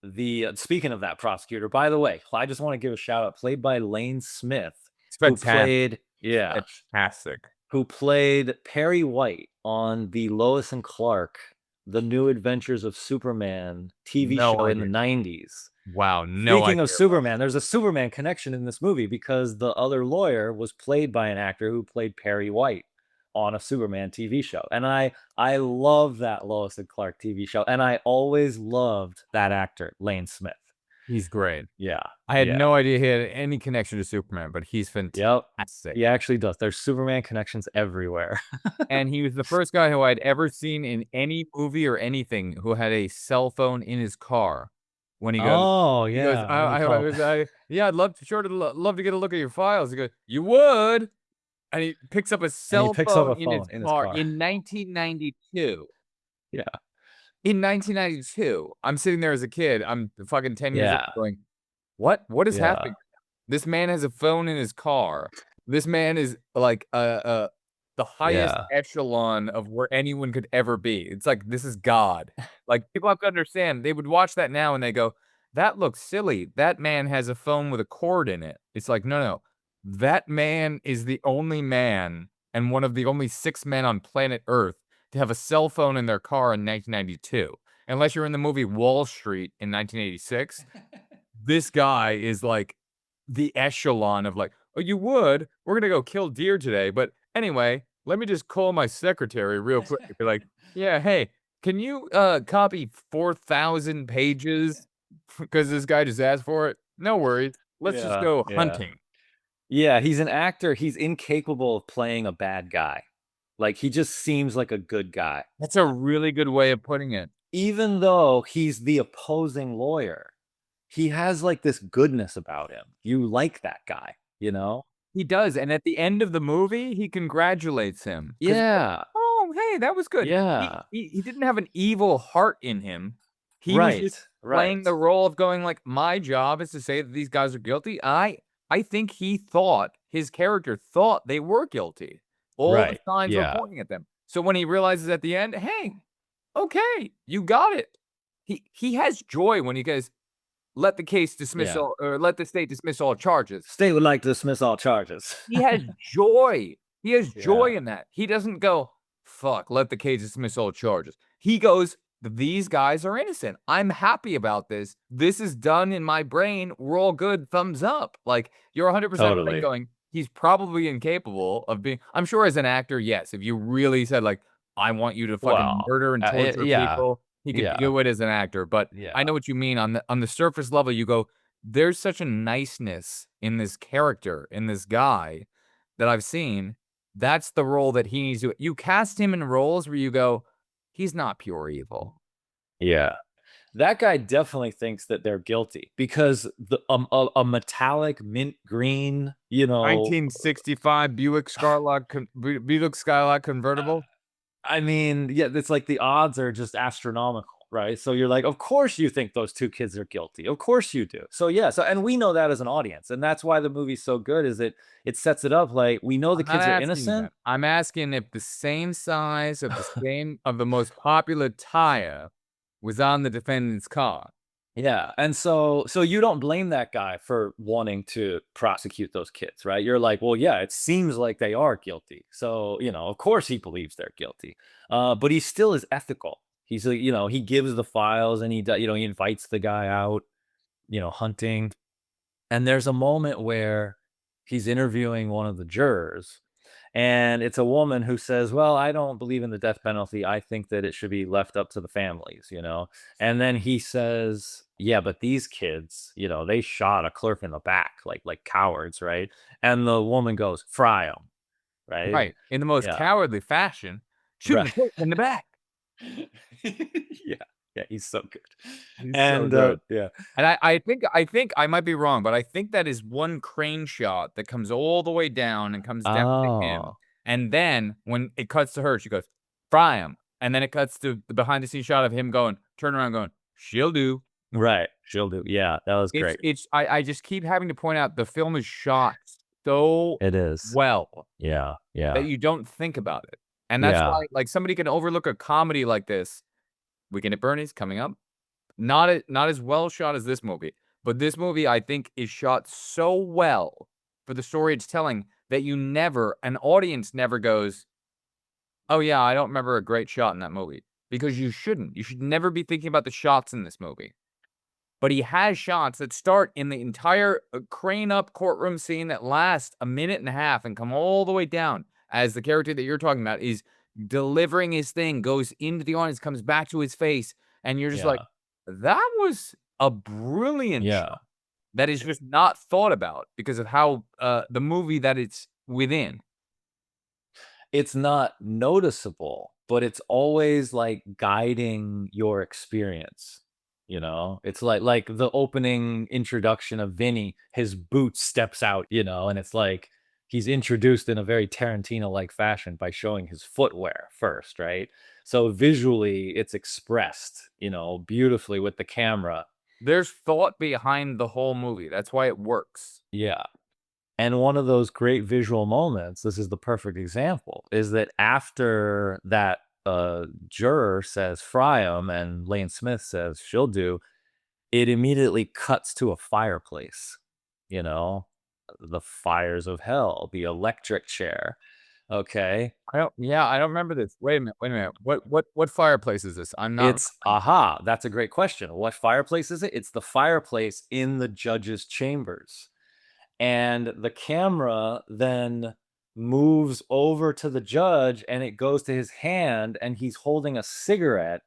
The speaking of that prosecutor, by the way, I just want to give a shout out, played by Lane Smith, It's who fantastic. played, yeah, Fantastic. who played Perry White on the Lois and Clark, The New Adventures of Superman TV No show in the idea. 90s. Wow, no Speaking idea. of Superman, there's a Superman connection in this movie because the other lawyer was played by an actor who played Perry White on a Superman TV show. And I love that Lois and Clark TV show. And I always loved that actor, Lane Smith. He's great. Yeah. I had yeah. no idea he had any connection to Superman, but he's Yep. fantastic. He actually does. There's Superman connections everywhere. And he was the first guy who I'd ever seen in any movie or anything who had a cell phone in his car. When he goes, Oh, he goes, yeah. What do you call it? yeah, I'd love to love to get a look at your files. He goes, you would, and he picks up a And he cell picks up phone a in his phone in his car car. in 1992. Yeah. in 1992, I'm sitting there as a kid. I'm fucking 10 years old Yeah. going, "What? What is Yeah. happening? This man has a phone in his car. This man is like the highest Yeah. echelon of where anyone could ever be. It's like this is God." Like people have to understand. They would watch that now and they go, "That looks silly. That man has a phone with a cord in it." It's like, no, no. That man is the only man and one of the only 6 men on planet Earth to have a cell phone in their car in 1992. Unless you're in the movie Wall Street in 1986, this guy is like the echelon of like, "Oh, you would? We're gonna go kill deer today, but anyway, let me just call my secretary real quick." Be like, "Yeah, hey, can you, copy 4,000 pages because this guy just asked for it? No worries. Let's just Yeah. go Yeah. hunting." Yeah, he's an actor, he's incapable of playing a bad guy. Like, he just seems like a good guy. That's a really good way of putting it. Even though he's the opposing lawyer, he has, like, this goodness about him. You like that guy, you know? He does, and at the end of the movie, he congratulates him because he's like, Yeah. "Oh, hey, that was good." He Yeah. he he didn't have an evil heart in him. He was Right. just playing Right. the role of going like, "My job is to say that these guys are guilty." I think he thought his character thought they were guilty. All the Right. signs were Yeah. pointing at them. So when he realizes at the end, "Hey, okay, you got it." He has joy when he goes, "Let the case dismiss Yeah. all or let the state dismiss all charges." State would like to dismiss all charges. He has joy. He has Yeah. joy in that. He doesn't go, "Fuck, let the case dismiss all charges." He goes, "These guys are innocent. I'm happy about this. This is done in my brain. We're all good. Thumbs up." Like, you're 100% right Totally. going, he's probably incapable of being I'm sure as an actor, yes, if you really said, like, "I want you to fucking Well, murder and torture yeah. people," he could Yeah. do it as an actor, but Yeah. I know what you mean on the surface level, you go, "There's such a niceness in this character, in this guy, that I've seen, that's the role that he needs to." You cast him in roles where you go, "He's not pure evil." Yeah. That guy definitely thinks that they're guilty because a metallic mint green, 1965 Buick Skylark convertible. I mean, yeah, it's like the odds are just astronomical, right? So you're like, of course you think those two kids are guilty. Of course you do. So yeah, so and we know that as an audience, and that's why the movie's so good. Is it sets it up like we know the I'm not kids are asking you innocent. that. I'm asking if the same size of the most popular tire was on the defendant's car. Yeah, and so you don't blame that guy for wanting to prosecute those kids, right? You're like, "Well, yeah, it seems like they are guilty." So, of course he believes they're guilty. But he still is ethical. He's like, he gives the files and he invites the guy out, hunting. And there's a moment where he's interviewing one of the jurors, and it's a woman who says, "Well, I don't believe in the death penalty. I think that it should be left up to the families." And then he says, "Yeah, but these kids, they shot a clerk in the back like cowards, right?" And the woman goes, "Fry them," right? Right, in the most Yeah, cowardly fashion, shooting right. the clerk in the back. Yeah, yeah, he's so good. He's so And good. yeah. And I think I might be wrong, but I think that is one crane shot that comes all the way down and comes down to him, Oh, and then when it cuts to her, she goes, "Fry him," and then it cuts to the behind the scenes shot of him going turn around going, "She'll do." right. She'll do. Yeah, that was great. I just keep having to point out the film is shot so It is. well Yeah, that yeah, you don't think about it, and that's yeah. why, like, somebody can overlook a comedy like this. Weekend at Bernie's coming up. Not as well shot as this movie, but this movie, I think, is shot so well for the story it's telling that an audience never goes, "Oh, yeah, I don't remember a great shot in that movie," because you shouldn't. You should never be thinking about the shots in this movie. But he has shots that start in the entire, crane up courtroom scene that last a minute and a half and come all the way down as the character that you're talking about is delivering his thing, goes into the audience, comes back to his face, and you're just like, Yeah, "That was a brilliant yeah. shot that is just not thought about because of how, the movie that it's within." It's not noticeable, but it's always, like, guiding your experience. It's like the opening introduction of Vinny, his boot steps out, and it's like he's introduced in a very Tarantino-like fashion by showing his footwear first, right? So visually, it's expressed, beautifully with the camera. There's thought behind the whole movie. That's why it works. Yeah. And one of those great visual moments, this is the perfect example, is that after that juror says fry him and Lane Smith says she'll do, it immediately cuts to a fireplace, you know, the fires of hell, the electric chair. Okay. I don't remember this. Wait a minute. What fireplace is this? I'm not. That's a great question. What fireplace is it? It's the fireplace in the judge's chambers. And the camera then moves over to the judge and it goes to his hand and he's holding a cigarette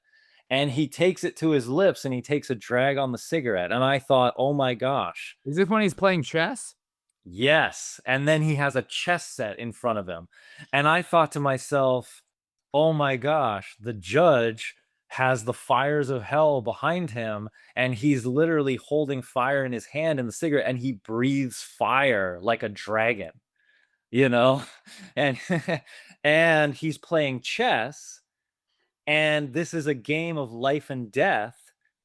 and he takes it to his lips and he takes a drag on the cigarette. And I thought, oh my gosh. Is this when he's playing chess? Yes. And then he has a chess set in front of him. And I thought to myself, oh my gosh, the judge has the fires of hell behind him and he's literally holding fire in his hand in the cigarette and he breathes fire like a dragon, you know? And and he's playing chess and this is a game of life and death.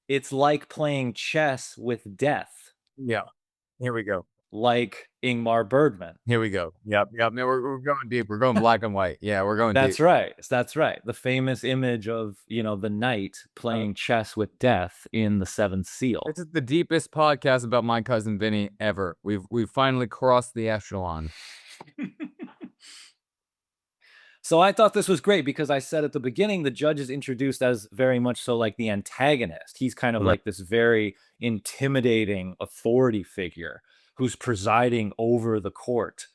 It's like playing chess with death, Yeah. Here we go. like Ingmar Bergman. Here we go. Yep. No, we're going deep. We're going black and white. Yeah, we're going That's deep. right. That's right. The famous image of, the knight playing chess with death in The Seventh Seal. This is the deepest podcast about My Cousin Vinny ever. We've finally crossed the echelon. So I thought this was great because I said at the beginning, the judge is introduced as very much so like the antagonist. He's kind of Right. like this very intimidating authority figure who's presiding over the court.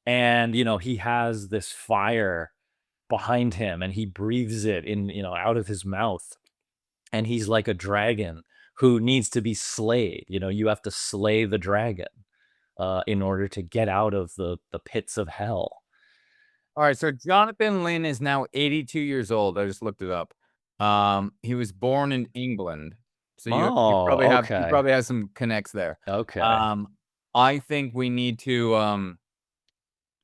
And, he has this fire behind him and he breathes it in, out of his mouth. And he's like a dragon who needs to be slayed. You have to slay the dragon in order to get out of the pits of hell. All right, so Jonathan Lynn is now 82 years old. I just looked it up. He was born in England, so you probably have you okay. probably have some connects there. Okay. I think we need to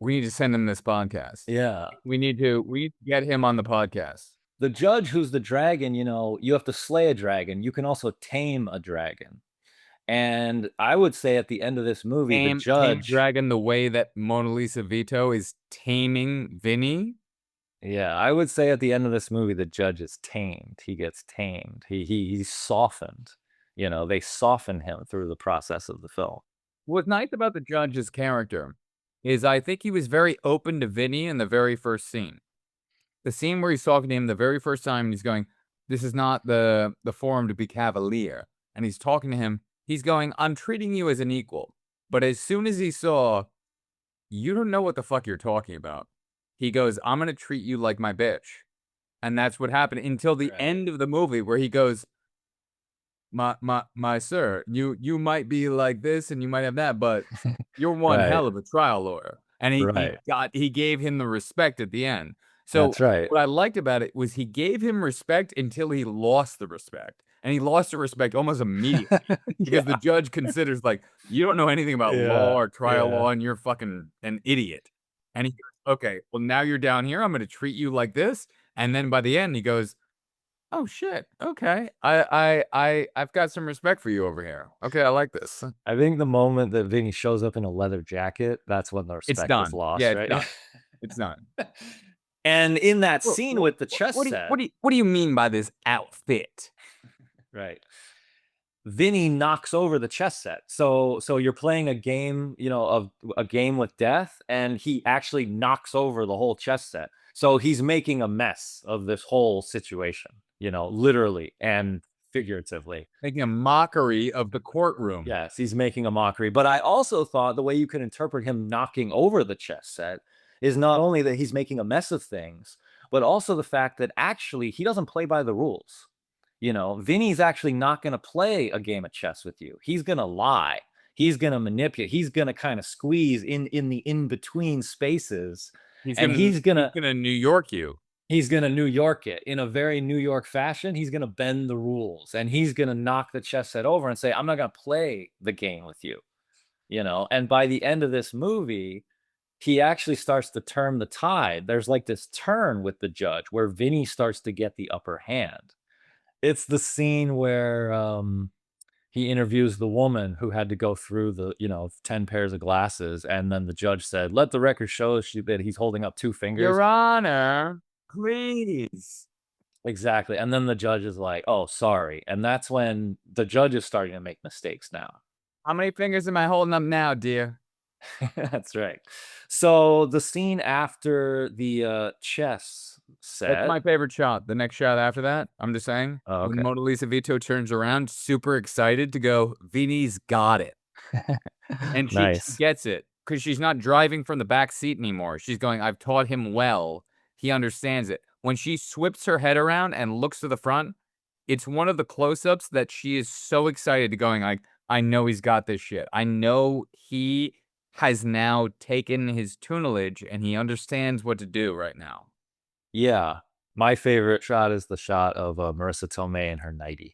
send him this podcast. Yeah. We need to get him on the podcast. The judge who's the dragon, you have to slay a dragon. You can also tame a dragon. And I would say at the end of this movie, the Tame judge. dragon the way that Mona Lisa Vito is taming Vinny. Yeah, I would say at the end of this movie, the judge is tamed. He gets tamed. He's softened. They soften him through the process of the film. What's nice about the judge's character is I think he was very open to Vinny in the very first scene. The scene where he's talking to him the very first time, and he's going, "This is not the forum to be cavalier." And he's talking to him. He's going, "I'm treating you as an equal." But as soon as he saw, you don't know what the fuck you're talking about, he goes, "I'm going to treat you like my bitch." And that's what happened until the end of the movie where he goes, my sir, you might be like this and you might have that, but you're one Right. hell of a trial lawyer. And he gave him the respect at the end. So That's right. what I liked about it was he gave him respect until he lost the respect. And he lost the respect almost immediately because the judge considers like, you don't know anything about law or trial law and you're fucking an idiot. And he goes, okay, well now you're down here. I'm going to treat you like this. And then by the end he goes, oh shit. Okay. I've got some respect for you over here. Okay, I like this. I think the moment that Vinny shows up in a leather jacket, that's when the respect is lost, yeah, right? It's done. And in that scene with the chess set. What do you mean by this outfit? Right. Vinny knocks over the chess set. So you're playing a game, of a game with death, and he actually knocks over the whole chess set. So he's making a mess of this whole situation, literally and figuratively. Making a mockery of the courtroom. Yes, he's making a mockery. But I also thought the way you could interpret him knocking over the chess set is not only that he's making a mess of things, but also the fact that actually he doesn't play by the rules. Vinny's actually not going to play a game of chess with you. He's going to lie. He's going to manipulate. He's going to kind of squeeze in the in-between spaces. He's going to New York you. He's going to New York it in a very New York fashion. He's going to bend the rules and he's going to knock the chess set over and say, I'm not going to play the game with you. And by the end of this movie, he actually starts to turn the tide. There's like this turn with the judge where Vinny starts to get the upper hand. It's the scene where he interviews the woman who had to go through the 10 pairs of glasses, and then the judge said, let the record show that he's holding up two fingers. Your Honor, please. Exactly. And then the judge is like, oh, sorry. And that's when the judge is starting to make mistakes now. How many fingers am I holding up now, dear? That's right. So the scene after the chess set. That's my favorite shot. The next shot after that, I'm just saying, Oh, when okay. Mona Lisa Vito turns around, super excited to go, Vinny's got it. And she Nice. gets it because she's not driving from the back seat anymore. She's going, I've taught him well. He understands it. When she whips her head around and looks to the front, it's one of the close-ups that she is so excited to going like, I know he's got this shit. I know he has now taken his tutelage and he understands what to do right now. Yeah. My favorite shot is the shot of Marisa Tomei in her nightie.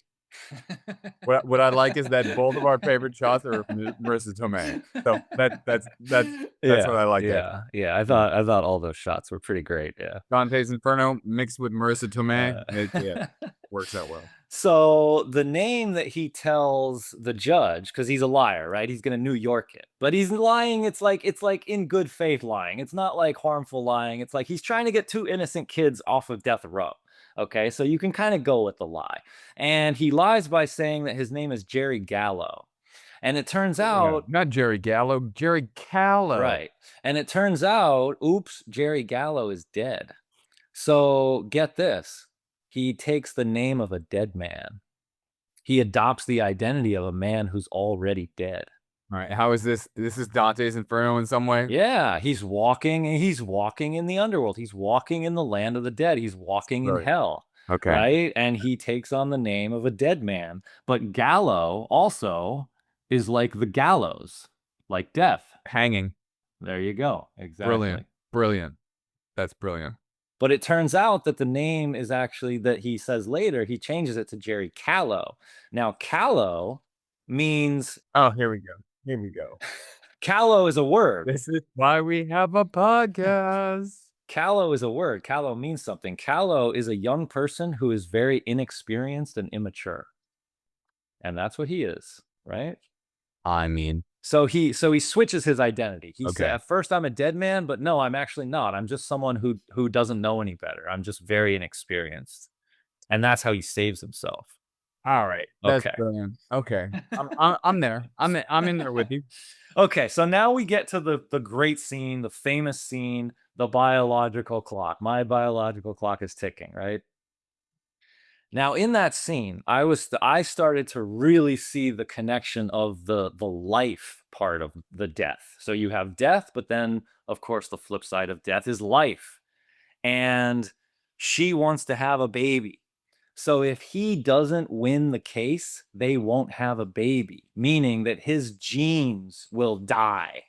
What I like is that both of our favorite shots are Marisa Tomei. So that's what I like. Yeah. I thought all those shots were pretty great. Yeah. Dante's Inferno mixed with Marisa Tomei. It works out well. So the name that he tells the judge, because he's a liar, right? He's gonna New York it, but he's lying. It's like in good faith lying. It's not like harmful lying. It's like he's trying to get two innocent kids off of death row. Okay, so you can kind of go with the lie. And he lies by saying that his name is Jerry Gallo. And it turns out, not Jerry Gallo, Jerry Callow. right. And it turns out, oops, Jerry Gallo is dead. So get this. He takes the name of a dead man. He adopts the identity of a man who's already dead. All right. How is this? This is Dante's Inferno in some way? Yeah, he's walking in the underworld. He's walking in the land of the dead. He's walking in hell. Okay. Right? And he takes on the name of a dead man. But Gallo also is like the gallows, like death. Hanging. There you go. Exactly. Brilliant. That's brilliant. But it turns out that the name is actually, that he says later, he changes it to Jerry Callow. Now, Callow means... Oh, here we go. Callow is a word. This is why we have a podcast. Callow is a word. Callow means something. Callow is a young person who is very inexperienced and immature. And that's what he is, right? I mean... So he switches his identity. He said, at first I'm a dead man, but no, I'm actually not. I'm just someone who doesn't know any better. I'm just very inexperienced. And that's how he saves himself. All right. That's okay. Brilliant. Okay. I'm there. I'm in there with you. Okay, so now we get to the great scene, the famous scene, the biological clock. My biological clock is ticking, right? Now, in that scene, I started to really see the connection of the life part of the death. So you have death, but then, of course, the flip side of death is life. And she wants to have a baby. So if he doesn't win the case, they won't have a baby, meaning that his genes will die.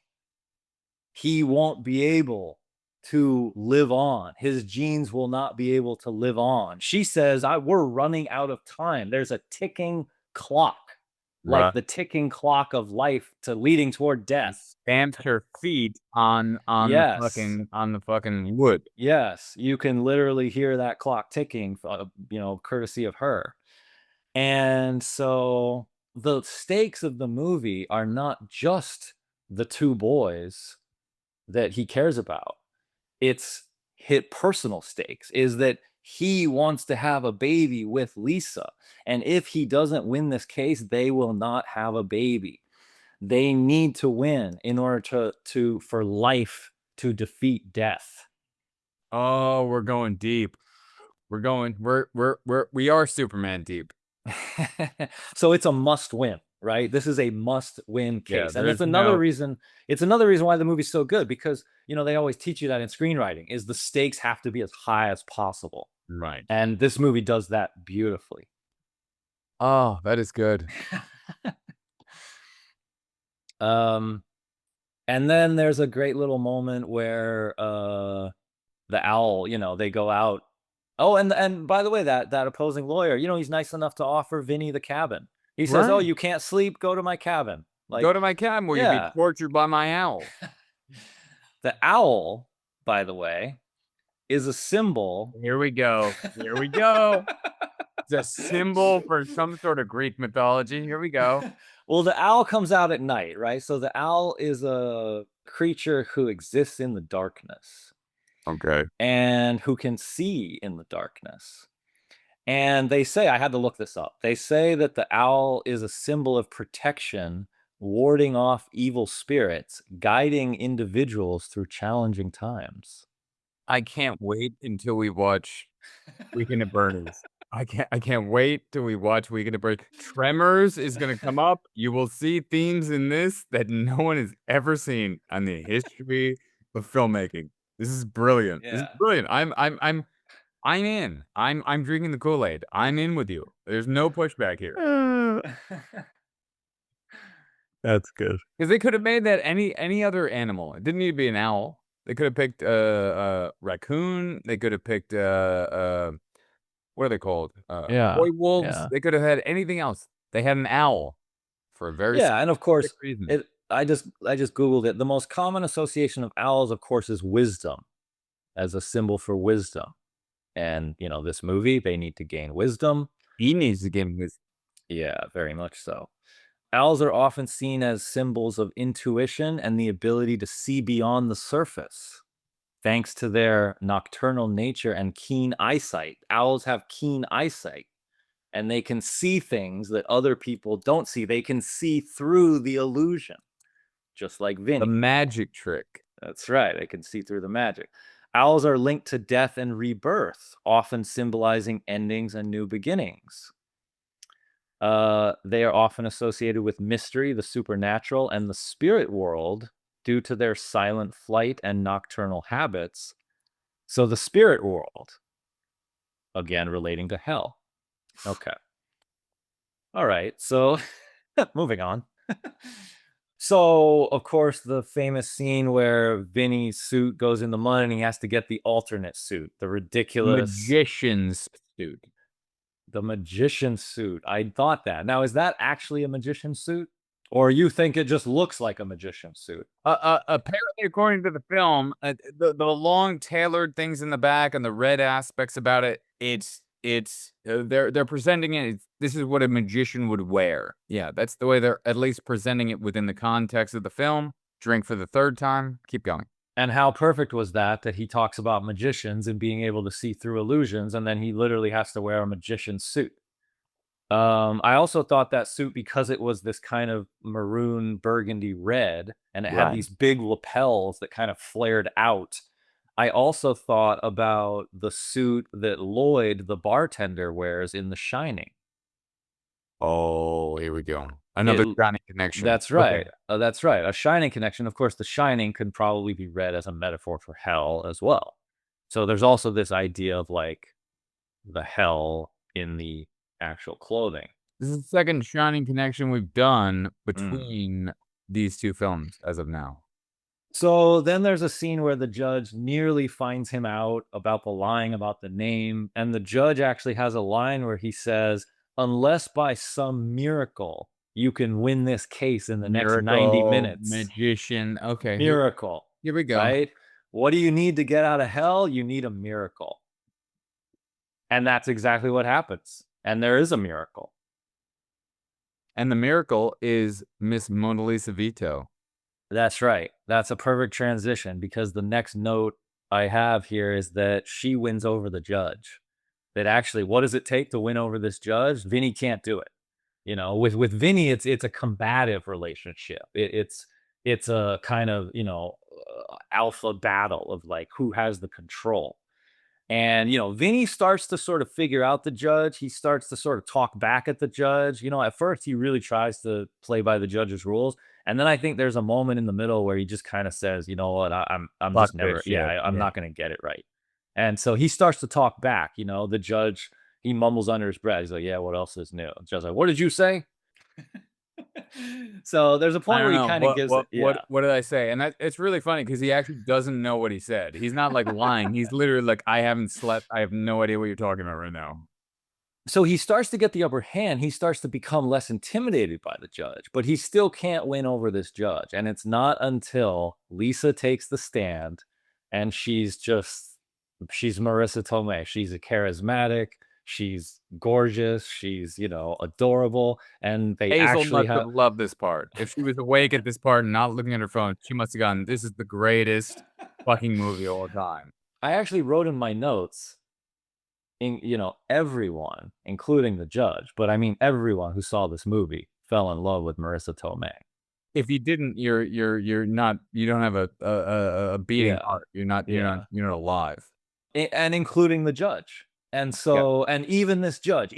He won't be able to live on. His genes will not be able to live on. She says, we're running out of time. There's a ticking clock, like the ticking clock of life to leading toward death. Stamped her feet on the fucking wood. Yes, you can literally hear that clock ticking, courtesy of her. And so the stakes of the movie are not just the two boys that he cares about. It's his personal stakes, is that he wants to have a baby with Lisa. And if he doesn't win this case, they will not have a baby. They need to win in order for life to defeat death. Oh, we're going deep. We are Superman deep. So it's a must win, right? This is a must win case. Yeah, and it's another reason why the movie's so good, because they always teach you that in screenwriting, is the stakes have to be as high as possible. Right. And this movie does that beautifully. Oh, that is good. And then there's a great little moment where the owl, they go out. Oh, and by the way, that opposing lawyer, he's nice enough to offer Vinny the cabin. He says, "Oh, you can't sleep? Go to my cabin. Go to my cabin where you'll be tortured by my owl." The owl, by the way, is a symbol. Here we go. Here we go. It's a symbol for some sort of Greek mythology. Here we go. Well, the owl comes out at night, right? So the owl is a creature who exists in the darkness Okay. and who can see in the darkness. And they say, I had to look this up. They say that the owl is a symbol of protection, warding off evil spirits, guiding individuals through challenging times. I can't wait until we watch Weekend at Bernie's. I can't wait till we watch Weekend at Bernie's. Tremors is gonna come up. You will see themes in this that no one has ever seen on the history of filmmaking. This is brilliant. This is Yeah. brilliant. I'm in. I'm drinking the Kool-Aid. I'm in with you. There's no pushback here. That's good. Because they could have made that any other animal. It didn't need to be an owl. They could have picked a raccoon. They could have picked what are they called? Yeah, Toy wolves. yeah. They could have had anything else. They had an owl for a very Yeah, and of course, specific reason. I just Googled it. The most common association of owls, of course, is wisdom, as a symbol for wisdom. And, you know, this movie, they need to gain wisdom. He needs to give his Yeah, very much so. Owls are often seen as symbols of intuition and the ability to see beyond the surface. Thanks to their nocturnal nature and keen eyesight, owls have keen eyesight and they can see things that other people don't see. They can see through the illusion, just like the Vinny. magic trick. That's right. They can see through the magic. Owls are linked to death and rebirth, often symbolizing endings and new beginnings. They are often associated with mystery, the supernatural, and the spirit world due to their silent flight and nocturnal habits. So the spirit world, again, relating to hell. Okay. All right. So moving on. So, of course, the famous scene where Vinny's suit goes in the mud and he has to get the alternate suit, the ridiculous Magician's suit. the magician suit. I thought that. Now, is that actually a magician suit? Or you think it just looks like a magician suit? Apparently, according to the film, the long tailored things in the back and the red aspects about it, they're presenting it. This is what a magician would wear. Yeah, that's the way they're at least presenting it within the context of the film. Drink for the third time. Keep going. And how perfect was that he talks about magicians and being able to see through illusions, and then he literally has to wear a magician suit. I also thought that suit, because it was this kind of maroon burgundy red and it had Right. these big lapels that kind of flared out. I also thought about the suit that Lloyd, the bartender, wears in The Shining. Oh, here we go. Another It- Johnny connection. That's Okay. right. That's right. A Shining connection. Of course, The Shining could probably be read as a metaphor for hell as well. So there's also this idea of like the hell in the actual clothing. This is the second Shining connection we've done between these two films as of now. So then there's a scene where the judge nearly finds him out about the lying about the name. And the judge actually has a line where he says, unless by some miracle you can win this case in the next 90 minutes. Magician. Okay. Miracle. Here we go. Right? What do you need to get out of hell? You need a miracle. And that's exactly what happens. And there is a miracle. And the miracle is Miss Mona Lisa Vito. That's right. That's a perfect transition, because the next note I have here is that she wins over the judge. That actually, what does it take to win over this judge? Vinny can't do it. You know, with Vinny, it's a combative relationship. It's a kind of, you know, alpha battle of like who has the control. And, you know, Vinny starts to sort of figure out the judge. He starts to sort of talk back at the judge. You know, at first he really tries to play by the judge's rules. And then I think there's a moment in the middle where he just kind of says, you know what, I'm Fuck just never, this shit. I'm Yeah. not going to get it right. And so he starts to talk back. You know, the judge, he mumbles under his breath. He's like, yeah, what else is new? The judge's like, what did you say? So there's a I point don't where he know. kind of gives it. Yeah. What did I say? And it's really funny because he actually doesn't know what he said. He's not like lying. He's literally like, I haven't slept. I have no idea what you're talking about right now. So he starts to get the upper hand. He starts to become less intimidated by the judge, but he still can't win over this judge. And it's not until Lisa takes the stand and she's Marisa Tomei. She's a charismatic, she's gorgeous, she's, adorable. And they Hazel actually must have have loved this part. If she was awake at this part and not looking at her phone, she must have gone, "This is the greatest fucking movie of all time." I actually wrote in my notes everyone, including the judge, but I mean everyone who saw this movie fell in love with Marissa Tomei. If you didn't, you're not, you don't have a beating Yeah, heart. You're not alive. and including the judge. And Yeah. so, and even this judge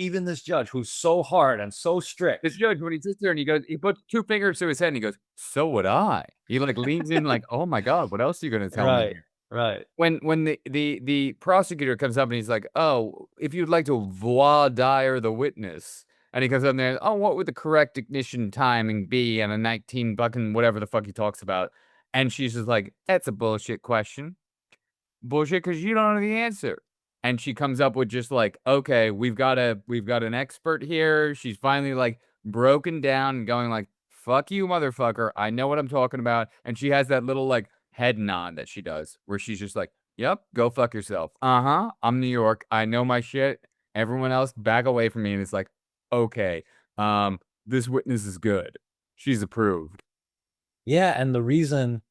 who's so hard and so strict. This judge, when he sits there and he puts 2 fingers to his head and he goes, "So would I." He like leans in like, "Oh my God, what else are you gonna tell me Right, here?" right. When the prosecutor comes up and he's like, "Oh, if you'd like to voir dire the witness," and he comes up there, "Oh, what would the correct ignition timing be on a 19 bucking whatever the fuck he talks about?" And she's just like, "That's a bullshit question. Bullshit, because you don't know the answer." And she comes up with just like, "Okay, we've got an expert here." She's finally like broken down and going like, "Fuck you, motherfucker. I know what I'm talking about." And she has that little like head nod that she does where she's just like, "Yep, go fuck yourself. Uh-huh. I'm New York. I know my shit. Everyone else back away from me." And it's like, "Okay, this witness is good. She's approved." Yeah, and the reason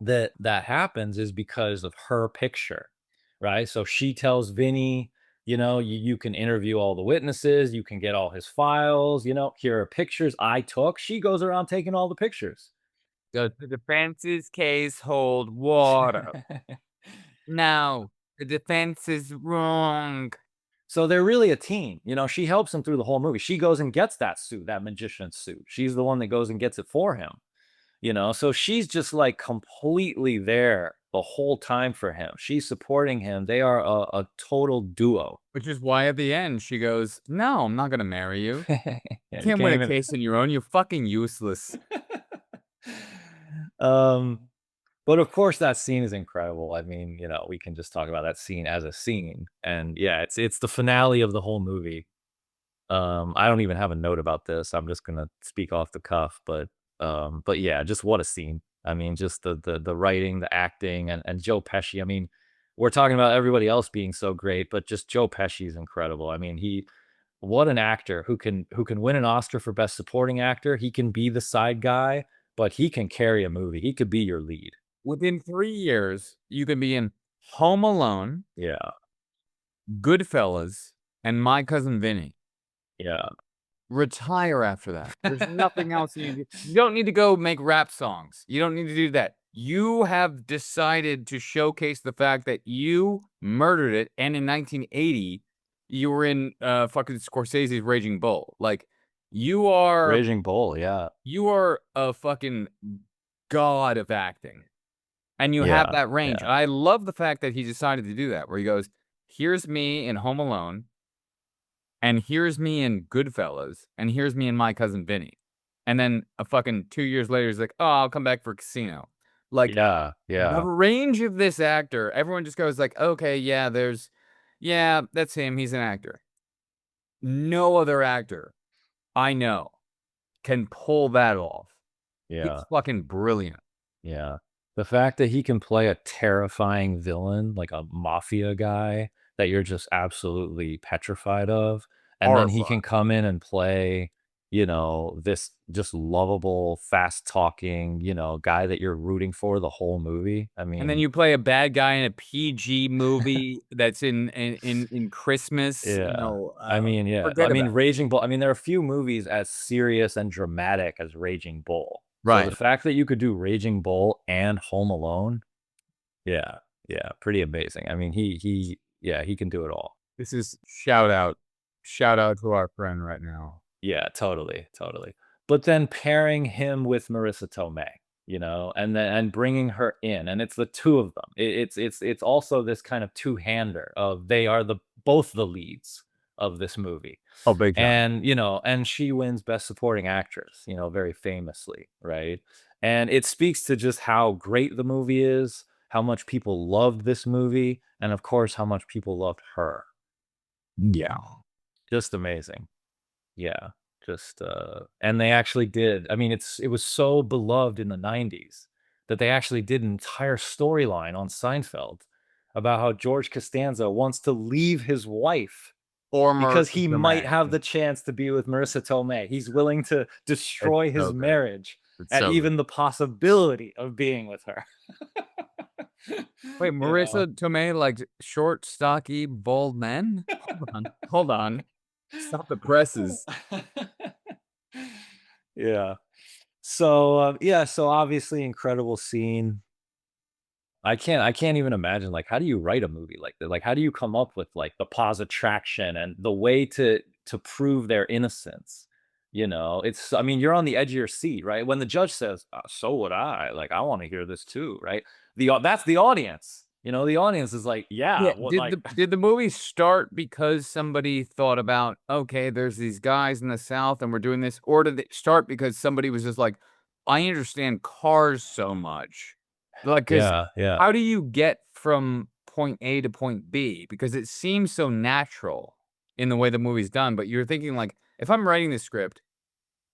that happens is because of her picture, right? So she tells Vinny, you can interview all the witnesses, you can get all his files, here are pictures I took. She goes around taking all the pictures. Does the defense's case hold water? No, the defense is wrong. So they're really a team. She helps him through the whole movie. She goes and gets that suit, that magician's suit. She's the one that goes and gets it for him. So she's just like completely there the whole time for him. She's supporting him. They are a total duo. Which is why at the end she goes, "No, I'm not gonna marry you. Yeah, You you can't win can't a even. case on your own. You're fucking useless." um, but of course that scene is incredible. I mean, we can just talk about that scene as a scene, and yeah, it's the finale of the whole movie. I don't even have a note about this. I'm just gonna speak off the cuff, but yeah, just what a scene. I mean, just the writing, the acting, and Joe Pesci. I mean, we're talking about everybody else being so great, but just Joe Pesci is incredible. I mean, what an actor who can win an Oscar for Best Supporting Actor. He can be the side guy, but he can carry a movie. He could be your lead. Within 3 years, you can be in Home Alone, Yeah, Goodfellas, and My Cousin Vinny. yeah, Retire after that. There's nothing else you need to do. You don't need to go make rap songs. You don't need to do that. You have decided to showcase the fact that you murdered it, and in 1980, you were in fucking Scorsese's Raging Bull. Like, you are Raging Bull. Yeah, a fucking god of acting, and you have yeah, that range. yeah, I love the fact that he decided to do that, where he goes, "Here's me in Home Alone, and here's me in Goodfellas, and here's me in My Cousin Vinny." And then a fucking 2 years later, he's like, "Oh, I'll come back for Casino." Like, yeah, the yeah. range of this actor, everyone just goes like, "Okay, yeah, that's him. He's an actor." No other actor I know can pull that off. Yeah. He's fucking brilliant. Yeah. The fact that he can play a terrifying villain, like a mafia guy that you're just absolutely petrified of, and then he can Horrifying. come in and play, this just lovable, fast talking, guy that you're rooting for the whole movie. I And then mean, you play a bad guy in a PG movie that's in Christmas, yeah. I mean, yeah. I forget mean, about it. Raging Bull. I mean, there are a few movies as serious and dramatic as Raging Bull. So the Right. fact that you could do Raging Bull and Home Alone, yeah, yeah, pretty amazing. I mean, yeah, he can do it all. This is shout out to our friend right now. Yeah, totally, totally. But then pairing him with Marissa Tomei, and bringing her in, and it's the two of them. It's also this kind of two-hander of they are both the leads of this movie. Oh, big time. And she wins Best Supporting Actress, very famously, right? And it speaks to just how great the movie is, how much people loved this movie, and of course how much people loved her. Yeah. Just amazing. Yeah. Just and they actually did. I mean, it was so beloved in the 90s that they actually did an entire storyline on Seinfeld about how George Costanza wants to leave his wife Or because Marisa he might Tomei. have the chance to be with Marissa Tomei. He's willing to It's destroy so his good. marriage It's at so good. even the possibility of being with her. Wait, You know? Marisa Tomei likes short, stocky, bald men? Hold on. Hold on. Stop the presses. Yeah. So, yeah, so obviously incredible scene. I can't even imagine, like, how do you write a movie like that? Like, how do you come up with, like, the pause attraction and the way to prove their innocence? You know, it's I mean, you're on the edge of your seat, right? When the judge says, "So would I," like, I wanna hear this too, right? That's the audience. You know, the audience is like, "Yeah, Yeah, what like." did the movie start because somebody thought about, "Okay, there's these guys in the South and we're doing this," or did it start because somebody was just like, "I understand cars so much." Like, 'cause Yeah, yeah. how do you get from point A to point B? Because it seems so natural in the way the movie's done, but you're thinking like, if I'm writing the script,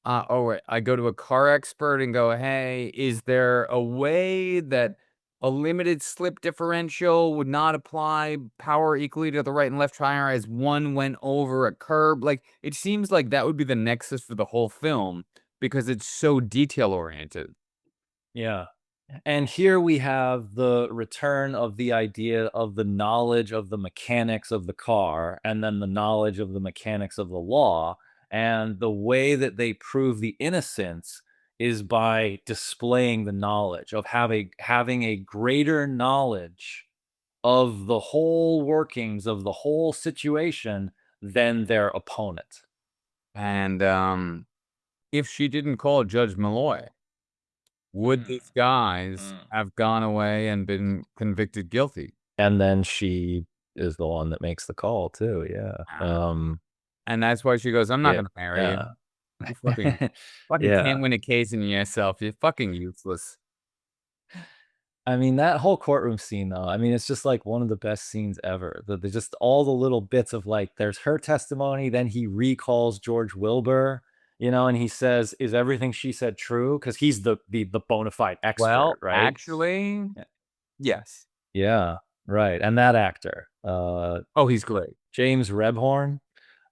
wait, I go to a car expert and go, "Hey, is there a way that a limited slip differential would not apply power equally to the right and left tire as one went over a curb?" Like, it seems like that would be the nexus for the whole film because it's so detail oriented. Yeah. And here we have the return of the idea of the knowledge of the mechanics of the car and then the knowledge of the mechanics of the law. And the way that they prove the innocence is by displaying the knowledge of having a greater knowledge of the whole workings of the whole situation than their opponent. And, if she didn't call Judge Malloy, would Mm, these guys mm. have gone away and been convicted guilty? And then she is the one that makes the call too. Yeah. And that's why she goes, "I'm not Yeah, gonna marry you. yeah. You fucking can't Yeah. win a case in yourself. You're fucking useless." I mean, that whole courtroom scene, though, I mean, it's just, like, one of the best scenes ever. The just all the little bits of, like, there's her testimony, then he recalls George Wilbur, you know, and he says, "Is everything she said true?" Because he's the bona fide expert, Well, right? actually, Yeah. yes. Yeah, right, and that actor, Oh, he's great. James Rebhorn,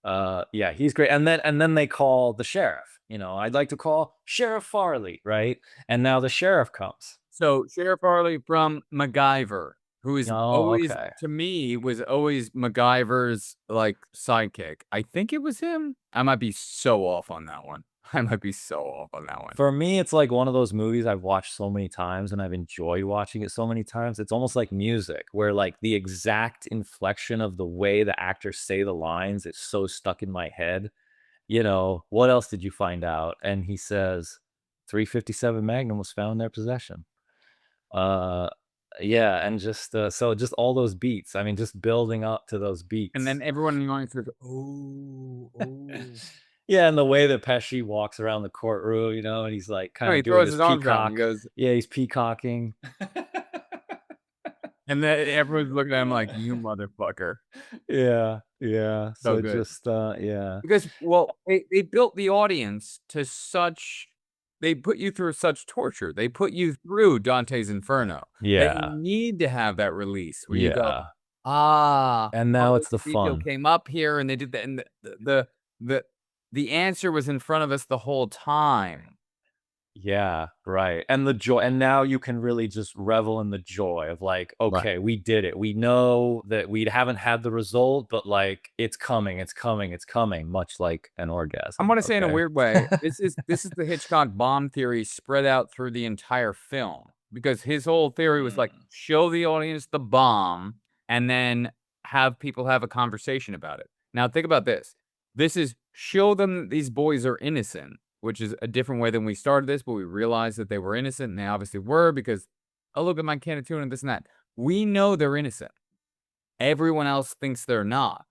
yeah, he's great, and then they call the sheriff, you know, "I'd like to call Sheriff Farley," right? And now the sheriff comes. So, Sheriff Farley from MacGyver, who is Oh, always okay. to me, was always MacGyver's, like, sidekick. I think it was him? I might be so off on that one. I might be so off on that one. For me, it's like one of those movies I've watched so many times and I've enjoyed watching it so many times. It's almost like music where like the exact inflection of the way the actors say the lines, it's so stuck in my head. You know, what else did you find out? And he says, 357 Magnum was found in their possession. Uh yeah, and just so just all those beats. I mean, just building up to those And beats. then everyone in the audience goes, "Oh, oh." Yeah, and the way that Pesci walks around the courtroom, you know, and he's like No, kind he of doing throws his his arms around, he peacock. goes Yeah, he's peacocking. and then everyone's looking at him like, "You motherfucker." Yeah, yeah. So So good. just yeah. Because, well, they built the audience to such they put you through such torture. They put you through Dante's Inferno, that you Yeah. need to have that release where you go, Yeah. "Ah, And now oh, it's the the detail fun. came up here and they did that," and the the answer was in front of us the whole time. Yeah, right. And the joy, and now you can really just revel in the joy of like, Right. okay, we did it. We know that we haven't had the result, but like it's coming, it's coming, it's coming, much like an I'm orgasm. gonna say in a Okay. weird way, this is the Hitchcock bomb theory spread out through the entire film, because his whole theory was like, Mm. show the audience the bomb and then have people have a conversation about it. Now think about this. This is show them that these boys are innocent, which is a different way than we started this, but we realized that they were innocent, and they obviously were because, "Oh, look at my can of tuna and this and that." We know they're innocent. Everyone else thinks they're not.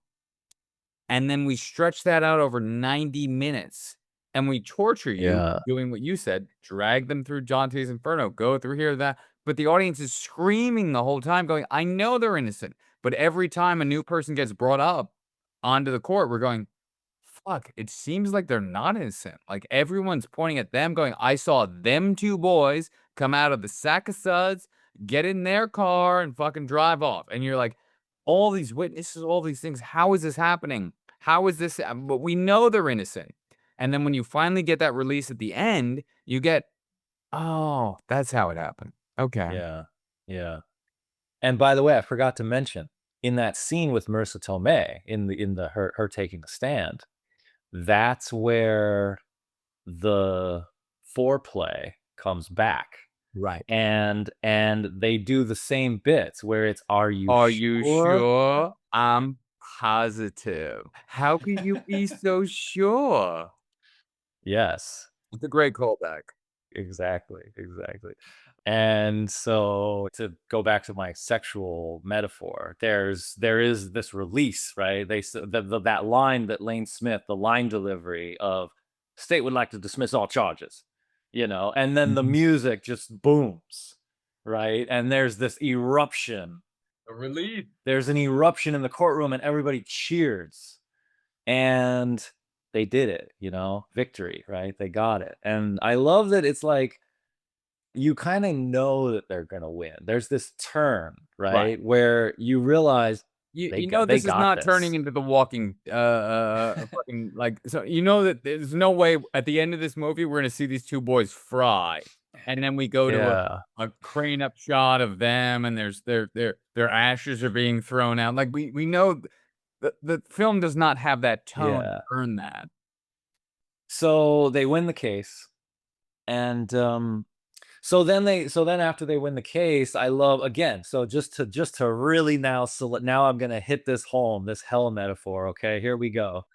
And then we stretch that out over 90 minutes, and we torture you Yeah. doing what you said, drag them through Dante's Inferno, go through here, that, but the audience is screaming the whole time going, "I know they're innocent." But every time a new person gets brought up onto the court, we're going, fuck, it seems like they're not innocent. Like, everyone's pointing at them going, "I saw them 2 boys come out of the sack of suds, get in their car, and fucking drive off." And you're like, "All these witnesses, all these things, how is this happening? How is this" but we know they're innocent. And then when you finally get that release at the end, you get, "Oh, that's how it happened. Okay." Yeah. Yeah. And by the way, I forgot to mention, in that scene with Marisa Tomei, in the her taking the stand, that's where the foreplay comes back. Right. And they do the same bits where it's, "Are you "Are you sure?" sure?" "I'm positive." "How can you be so sure?" Yes. It's a great callback. Exactly, exactly. And so to go back to my sexual metaphor, there is this release, right? That line that Lane Smith, the line delivery of "State would like to dismiss all charges," and then the Mhm. music just booms, right? And there's this eruption. A relief. There's an eruption in the courtroom and everybody cheers. And they did it, victory, right? They got it. And I love that it's like you kind of know that they're going to win. There's this turn, Right. right? Where you realize You know they this is got not turning this. into the walking, fucking, like, so you know that there's no way at the end of this movie, we're gonna see these 2 boys fry, and then we go to Yeah. a crane up shot of them, and there's their ashes are being thrown out, like, we know the film does not have that tone to Yeah. earn that. So they win the case. And so then after they win the case, I love, again, so just to really now I'm going to hit this home, this hell metaphor, okay? Here we go.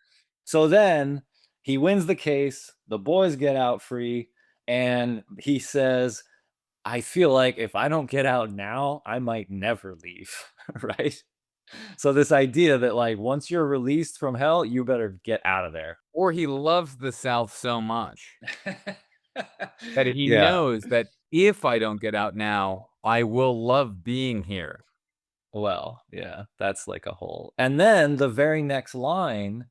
So then he wins the case, the boys get out free, and he says, "I feel like if I don't get out now, I might never leave." Right? So this idea that, like, once you're released from hell, you better get out of there. Or he loves the South so much that he Yeah. knows that if I don't get out now, I will love being here. Well, yeah, that's like a whole. And then the very next line,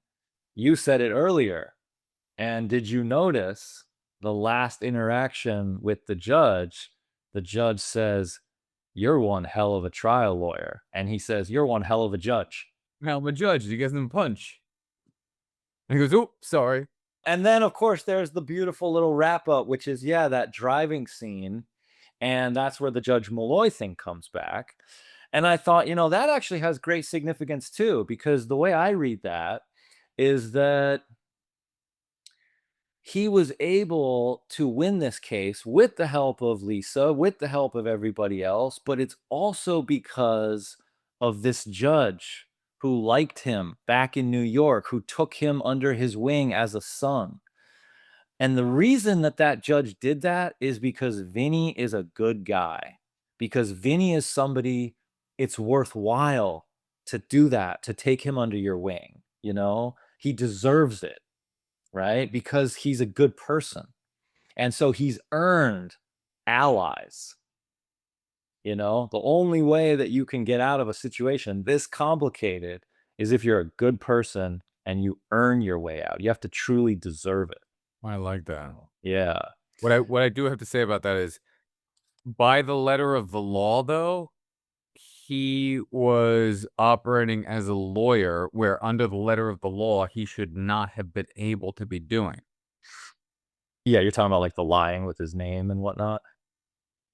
you said it earlier. And did you notice the last interaction with the judge? The judge says, "You're one hell of a trial lawyer." And he says, "You're one hell of a judge." Now, I'm a judge, he gives him a punch. And he goes, "Oop, sorry." And then, of course, there's the beautiful little wrap up, which is, yeah, that driving scene. And that's where the Judge Malloy thing comes back. And I thought, that actually has great significance too, because the way I read that is that he was able to win this case with the help of Lisa, with the help of everybody else, but it's also because of this judge who liked him back in New York, who took him under his wing as a son. And the reason that that judge did that is because Vinny is a good guy. Because Vinny is somebody it's worthwhile to do that, to take him under your wing, He deserves it, right? Because he's a good person. And so he's earned allies. The only way that you can get out of a situation this complicated is if you're a good person and you earn your way out. You have to truly deserve it. I like that. Yeah. What I do have to say about that is, by the letter of the law, though, he was operating as a lawyer, where under the letter of the law, he should not have been able to be doing. Yeah, you're talking about, like, the lying with his name and whatnot?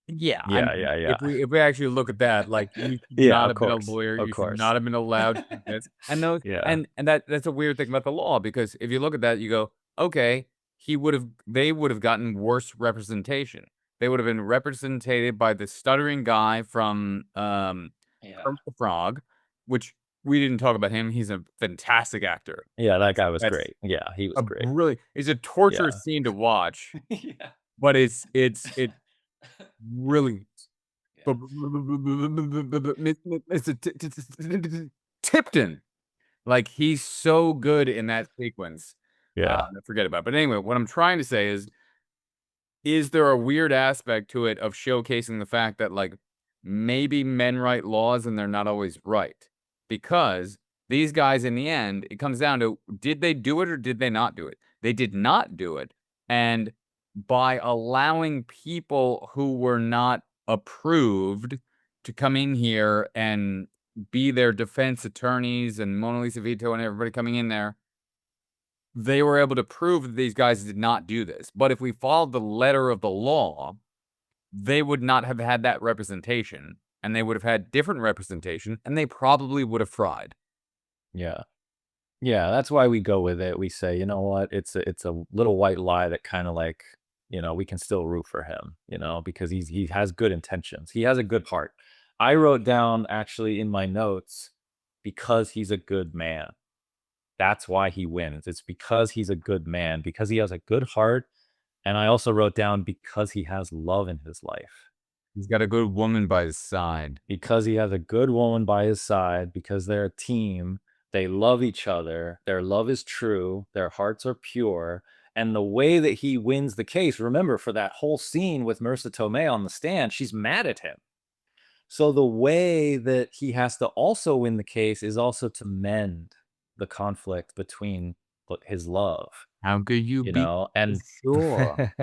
Yeah, I Yeah, mean, yeah, yeah. if we actually look at that, like, you should Yeah, not of have been a course, lawyer, of you should course. not have been allowed to do this, and those Yeah, and that's a weird thing about the law, because if you look at that, you go, "Okay, they would have gotten worse representation." They would have been represented by the stuttering guy from, yeah. Kermit the Frog, which we didn't talk about him, he's a fantastic actor. Yeah, that guy was That's great. Yeah, he was a great. really it's a Yeah. torturous scene to watch, Yeah. but it's really Yeah. Mr. Tipton, like, he's so good in that sequence. Yeah. I forget about it. But anyway, what I'm trying to say is there a weird aspect to it of showcasing the fact that, like, maybe men write laws and they're not always right? Because these guys in the end, it comes down to, did they do it or did they not do it? They did not do it. And by allowing people who were not approved to come in here and be their defense attorneys, and Mona Lisa Vito and everybody coming in there, they were able to prove that these guys did not do this. But if we followed the letter of the law, they would not have had that representation, and they would have had different representation, and they probably would have fried. Yeah. Yeah, that's why we go with it. We say, "You know what? It's a little white lie that kinda like, we can still root for him, because he has good intentions. He has a good heart." I wrote down actually in my notes, "Because he's a good man." That's why he wins. It's because he's a good man, because he has a good heart, and I also wrote down because he has love in his life. He's got a good woman by his side. Because he has a good woman by his side, because they're a team, they love each other, their love is true, their hearts are pure, and the way that he wins the case, remember for that whole scene with Marisa Tomei on the stand, she's mad at him. So the way that he has to also win the case is also to mend the conflict between his love. How could you be And sure?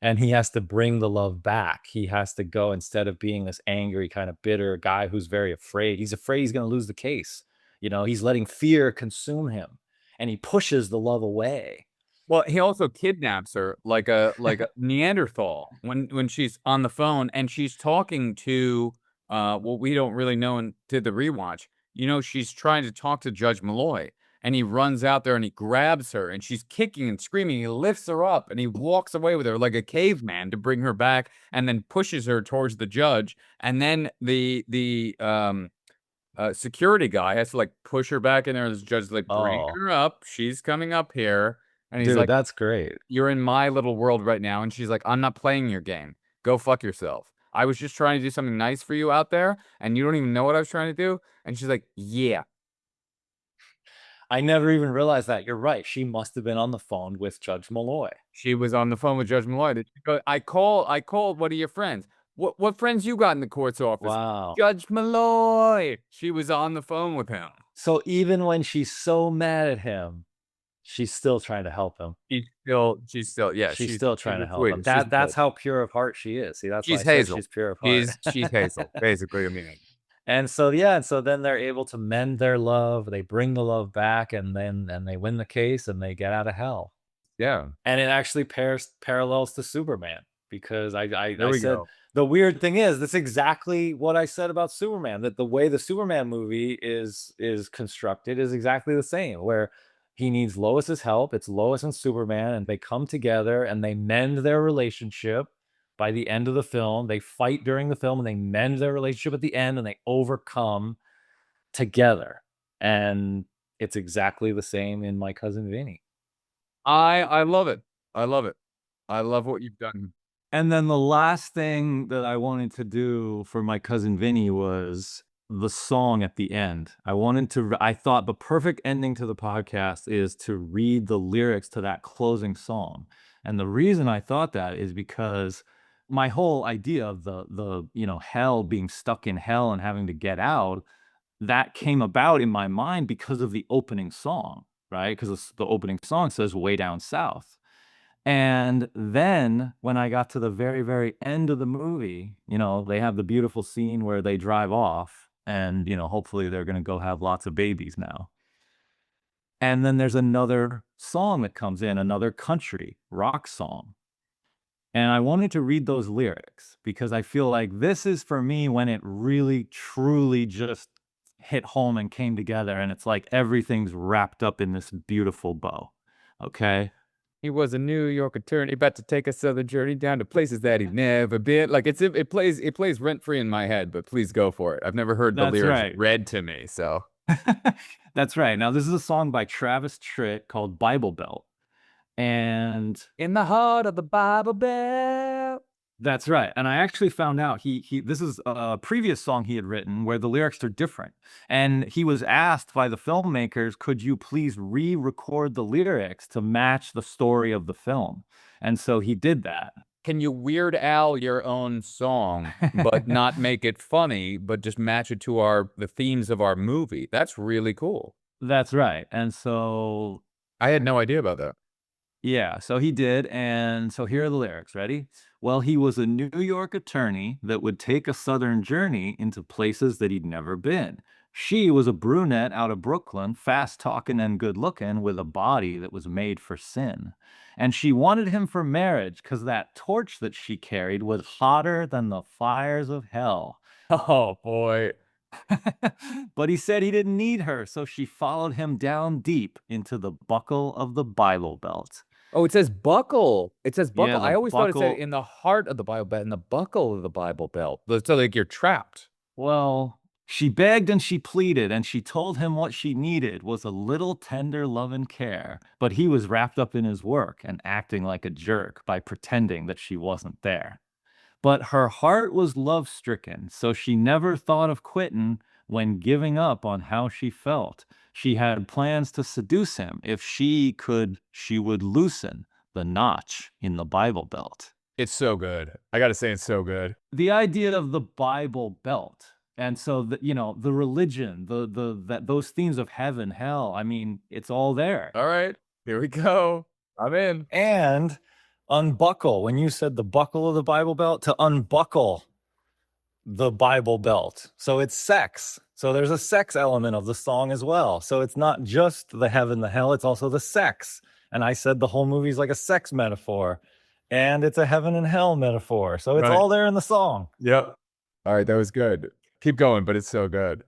and he has to bring the love back. He has to go instead of being this angry, kind of bitter guy who's very afraid. He's afraid he's going to lose the case. He's letting fear consume him, and he pushes the love away. Well, he also kidnaps her like a Neanderthal when she's on the phone and she's talking to what we don't really know into the rewatch. She's trying to talk to Judge Malloy, and he runs out there and he grabs her and she's kicking and screaming. He lifts her up and he walks away with her like a caveman to bring her back, and then pushes her towards the judge. And then the security guy has to like push her back in there, and the judge is like, bring Oh, her up. She's coming up here. And he's dude, like, that's great. you're in my little world right now. And she's like, I'm not playing your game. Go fuck yourself. I was just trying to do something nice for you out there, and you don't even know what I was trying to do. And she's like, yeah. I never even realized that. You're right. She must have been on the phone with Judge Malloy. She was on the phone with Judge Malloy. She go, I called one of your friends. What friends you got in the court's office? Wow. Judge Malloy. She was on the phone with him. So even when she's so mad at him, she's still trying to help him. She's still, yeah. She's still trying to the help him. sweetest. That's how pure of heart she is. See, that's why She's I said Hazel. she's pure of heart. She's Hazel, basically. I mean, And so, yeah, and so then they're able to mend their love. They bring the love back, and they win the case, and they get out of hell. yeah. And it actually parallels to Superman, because There I we said go. the weird thing is that's exactly what I said about Superman, that the way the Superman movie is constructed is exactly the same, where he needs Lois's help. It's Lois and Superman, and they come together and they mend their relationship by the end of the film. They fight during the film and they mend their relationship at the end, and they overcome together. And it's exactly the same in My Cousin Vinny. I love it. I love it. I love what you've done. And then the last thing that I wanted to do for My Cousin Vinny was the song at the end. I thought the perfect ending to the podcast is to read the lyrics to that closing song. And the reason I thought that is because my whole idea of the hell, being stuck in hell and having to get out, that came about in my mind because of the opening song, right? Because the opening song says "Way Down South." And then when I got to the very, very end of the movie, they have the beautiful scene where they drive off, and, hopefully they're going to go have lots of babies now. And then there's another song that comes in, another country rock song. And I wanted to read those lyrics because I feel like this is for me when it really, truly just hit home and came together. And it's like everything's wrapped up in this beautiful bow. Okay. He was a New York attorney about to take a southern journey down to places that he'd never been. Like it plays rent free in my head, but please go for it. I've never heard the That's lyrics right. read to me, so That's right. Now, this is a song by Travis Tritt called Bible Belt. And in the heart of the Bible Belt. that's right. And I actually found out this is a previous song he had written where the lyrics are different. And he was asked by the filmmakers, could you please re-record the lyrics to match the story of the film? And so he did that. can you Weird Al your own song, but not make it funny, but just match it to the themes of our movie? That's really cool. That's right. And so, I had no idea about that. yeah, so he did. And so here are the lyrics. Ready? Well, he was a New York attorney that would take a southern journey into places that he'd never been. She was a brunette out of Brooklyn, fast talking and good looking, with a body that was made for sin. And she wanted him for marriage because that torch that she carried was hotter than the fires of hell. Oh boy. But he said he didn't need her, so she followed him down deep into the buckle of the Bible Belt. Oh, it says buckle. It says Yeah, buckle. the I always thought it said buckle. in the heart of the Bible belt, in the buckle of the Bible belt. So like you're trapped. Well, she begged and she pleaded, and she told him what she needed was a little tender love and care. But he was wrapped up in his work and acting like a jerk by pretending that she wasn't there. But her heart was love stricken, so she never thought of quitting when giving up on how she felt. She had plans to seduce him. If she could, she would loosen the notch in the Bible Belt. It's so good. I gotta say, it's so good. The idea of the Bible Belt. And so the religion, that those themes of heaven, hell, I mean, it's all there. All right, here we go. I'm in. And unbuckle. When you said the buckle of the Bible Belt, to unbuckle the Bible Belt. So it's sex. So there's a sex element of the song as well. So it's not just the heaven, the hell, it's also the sex. And I said the whole movie's like a sex metaphor. And it's a heaven and hell metaphor. So it's Right. all there in the song. Yep. All right, that was good. Keep going, but it's so good.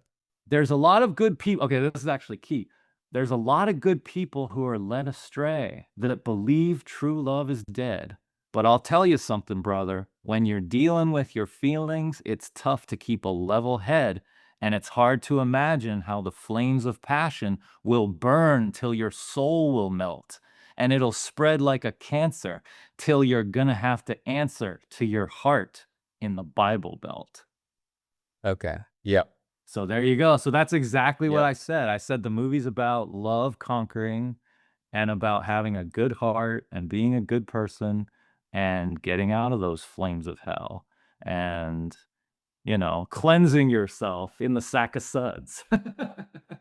There's a lot of good people. Okay, this is actually key. There's a lot of good people who are led astray that believe true love is dead. But I'll tell you something, brother. When you're dealing with your feelings, it's tough to keep a level head, and it's hard to imagine how the flames of passion will burn till your soul will melt, and it'll spread like a cancer till you're gonna have to answer to your heart in the Bible Belt. Okay. Yep. So there you go. So that's exactly what Yep. I said. I said the movie's about love conquering and about having a good heart and being a good person and getting out of those flames of hell and, cleansing yourself in the sack of suds.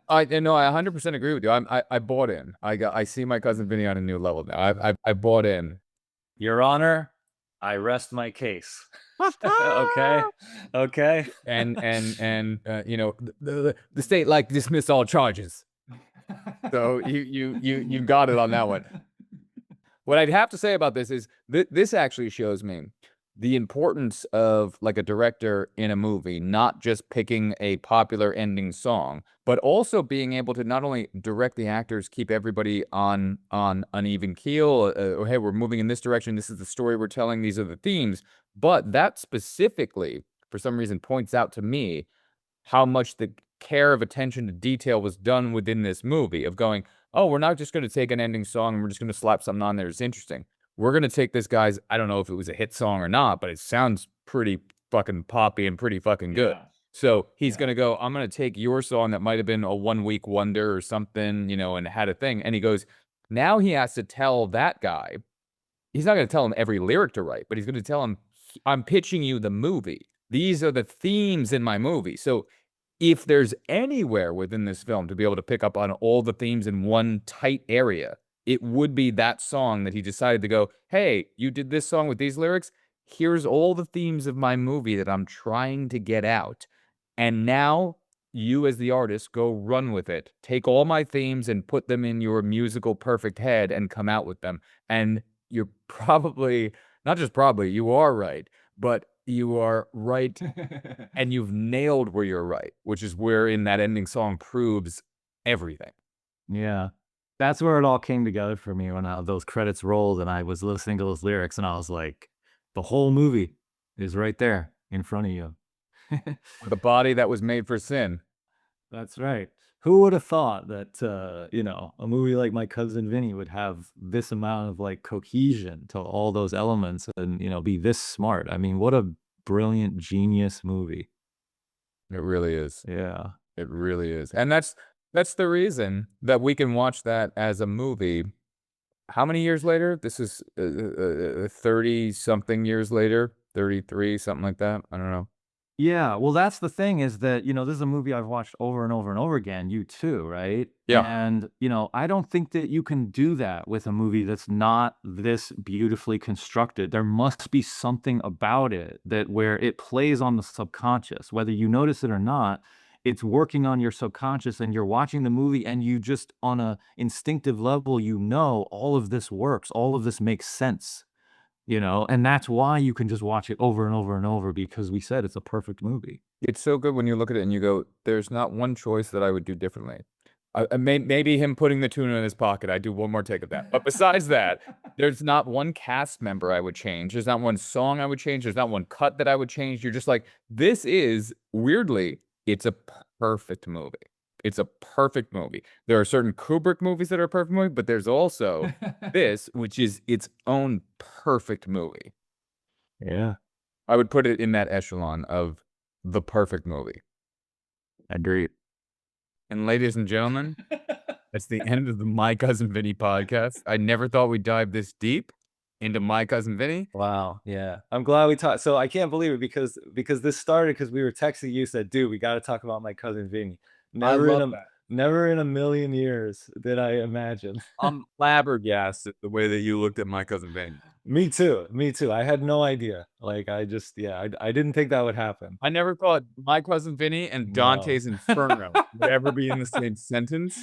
I 100% agree with you. I bought in. I see My Cousin Vinny on a new level now. I bought in. Your Honor, I rest my case. Okay. Okay. And the state like dismiss all charges. So you got it on that one. What I'd have to say about this is this actually shows me the importance of like a director in a movie, not just picking a popular ending song, but also being able to not only direct the actors, keep everybody on an even keel, or hey, we're moving in this direction, this is the story we're telling, these are the themes, but that specifically, for some reason, points out to me how much the care of attention to detail was done within this movie of going, oh, we're not just going to take an ending song and we're just going to slap something on there that's interesting. We're going to take this guy's, I don't know if it was a hit song or not, but it sounds pretty fucking poppy and pretty fucking good. Yeah. So he's going to go, I'm going to take your song that might have been a 1-week wonder or something, and had a thing. And he goes, now he has to tell that guy, he's not going to tell him every lyric to write, but he's going to tell him, I'm pitching you the movie. These are the themes in my movie. So if there's anywhere within this film to be able to pick up on all the themes in one tight area, it would be that song that he decided to go, hey, you did this song with these lyrics. Here's all the themes of my movie that I'm trying to get out. And now you as the artist go run with it. Take all my themes and put them in your musical perfect head and come out with them. And you're probably, not just probably, you are right, but you are right and you've nailed where you're right, which is where in that ending song proves everything. Yeah. That's where it all came together for me when those credits rolled and I was listening to those lyrics and I was like, the whole movie is right there in front of you. The body that was made for sin. That's right. Who would have thought that, a movie like My Cousin Vinny would have this amount of like cohesion to all those elements and, be this smart? I mean, what a brilliant genius movie. It really is. Yeah. It really is. And that's the reason that we can watch that as a movie how many years later? This is 30 something years later, 33, something like that. I don't know. Yeah, well, that's the thing is that, this is a movie I've watched over and over and over again, you too, right? Yeah. And, I don't think that you can do that with a movie that's not this beautifully constructed. There must be something about it that where it plays on the subconscious, whether you notice it or not, it's working on your subconscious and you're watching the movie and you just on a instinctive level, all of this works, all of this makes sense. And that's why you can just watch it over and over and over because we said it's a perfect movie. It's so good when you look at it and you go, "There's not one choice that I would do differently." Maybe him putting the tuna in his pocket, I'd do one more take of that. But besides that, there's not one cast member I would change. There's not one song I would change. There's not one cut that I would change. You're just like, this is weirdly, it's a perfect movie. It's a perfect movie. There are certain Kubrick movies that are a perfect movie, but there's also this, which is its own perfect movie. Yeah, I would put it in that echelon of the perfect movie. agreed. And ladies and gentlemen, that's the end of the My Cousin Vinny podcast. I never thought we'd dive this deep into My Cousin Vinny. Wow, yeah. I'm glad we talked. So I can't believe it because this started because we were texting you said, "Dude, we got to talk about My Cousin Vinny." I Never in love a that. never in a million years did I imagine. I'm flabbergasted the way that you looked at My Cousin Vinny. Me too. Me too. I had no idea. Like I just I didn't think that would happen. I never thought My Cousin Vinny and No. Dante's Inferno would ever be in the same sentence.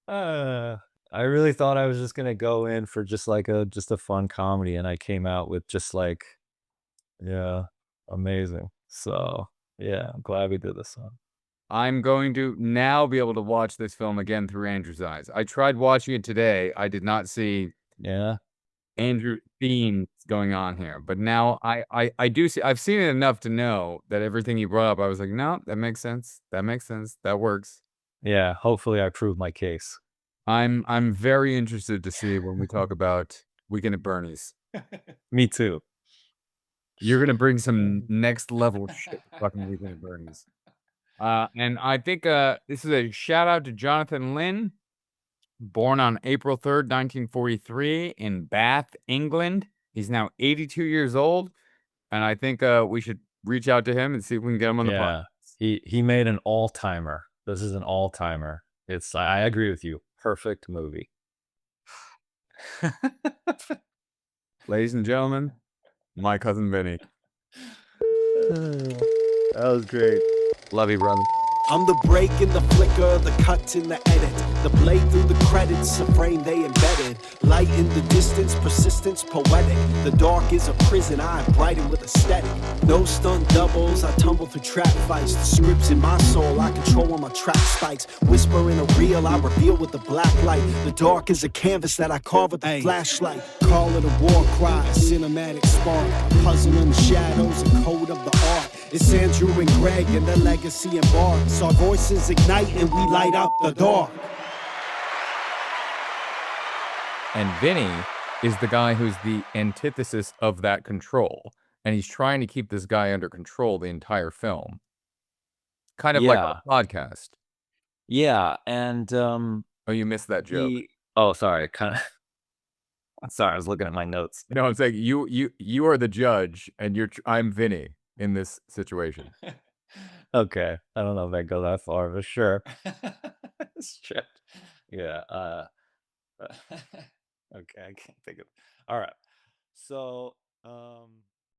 Uh, I really thought I was just gonna go in for just like a fun comedy, and I came out with just like, yeah, amazing. So yeah, I'm glad we did this one. I'm going to now be able to watch this film again through Andrew's eyes. I tried watching it today. I did not see Yeah. Andrew themes going on here, but now I do see. I've seen it enough to know that everything you brought up, I was like, no, that makes sense. That makes sense. That works. Yeah. Hopefully I proved my case. I'm very interested to see when we talk about Weekend at Bernie's. Me too. You're gonna bring some next level shit to fucking Weekend at Bernie's. And I think this is a shout out to Jonathan Lynn, born on April 3rd, 1943 in Bath, England. He's now 82 years old. And I think we should reach out to him and see if we can get him on the podcast. Yeah. He made an all-timer. This is an all-timer. I agree with you. Perfect movie. Ladies and gentlemen, My Cousin Vinny. That was great. Love you, brother. I'm the break in the flicker, the cut in the edit, the blade through the credits, a frame they embedded. Light in the distance, persistence poetic. The dark is a prison, I brighten with aesthetic. No stunt doubles, I tumble through trap fights. The scripts in my soul, I control when my track spikes. Whisper in a reel, I reveal with the black light. The dark is a canvas that I carve with the flashlight. Call it a war cry, a cinematic spark. A puzzle in the shadows, a code of the art. It's Andrew and Greg and the legacy embarks. Our voices ignite and we light up the dark. And Vinny is the guy who's the antithesis of that control. And he's trying to keep this guy under control the entire film. Kind of like a podcast. Yeah, and Oh, you missed that joke. oh, sorry, kind of. Sorry, I was looking at my notes. No, I'm saying you are the judge, and I'm Vinny in this situation. Okay, I don't know if I go that far, but sure. Shit. Yeah. Okay, I can't think of. All right. So,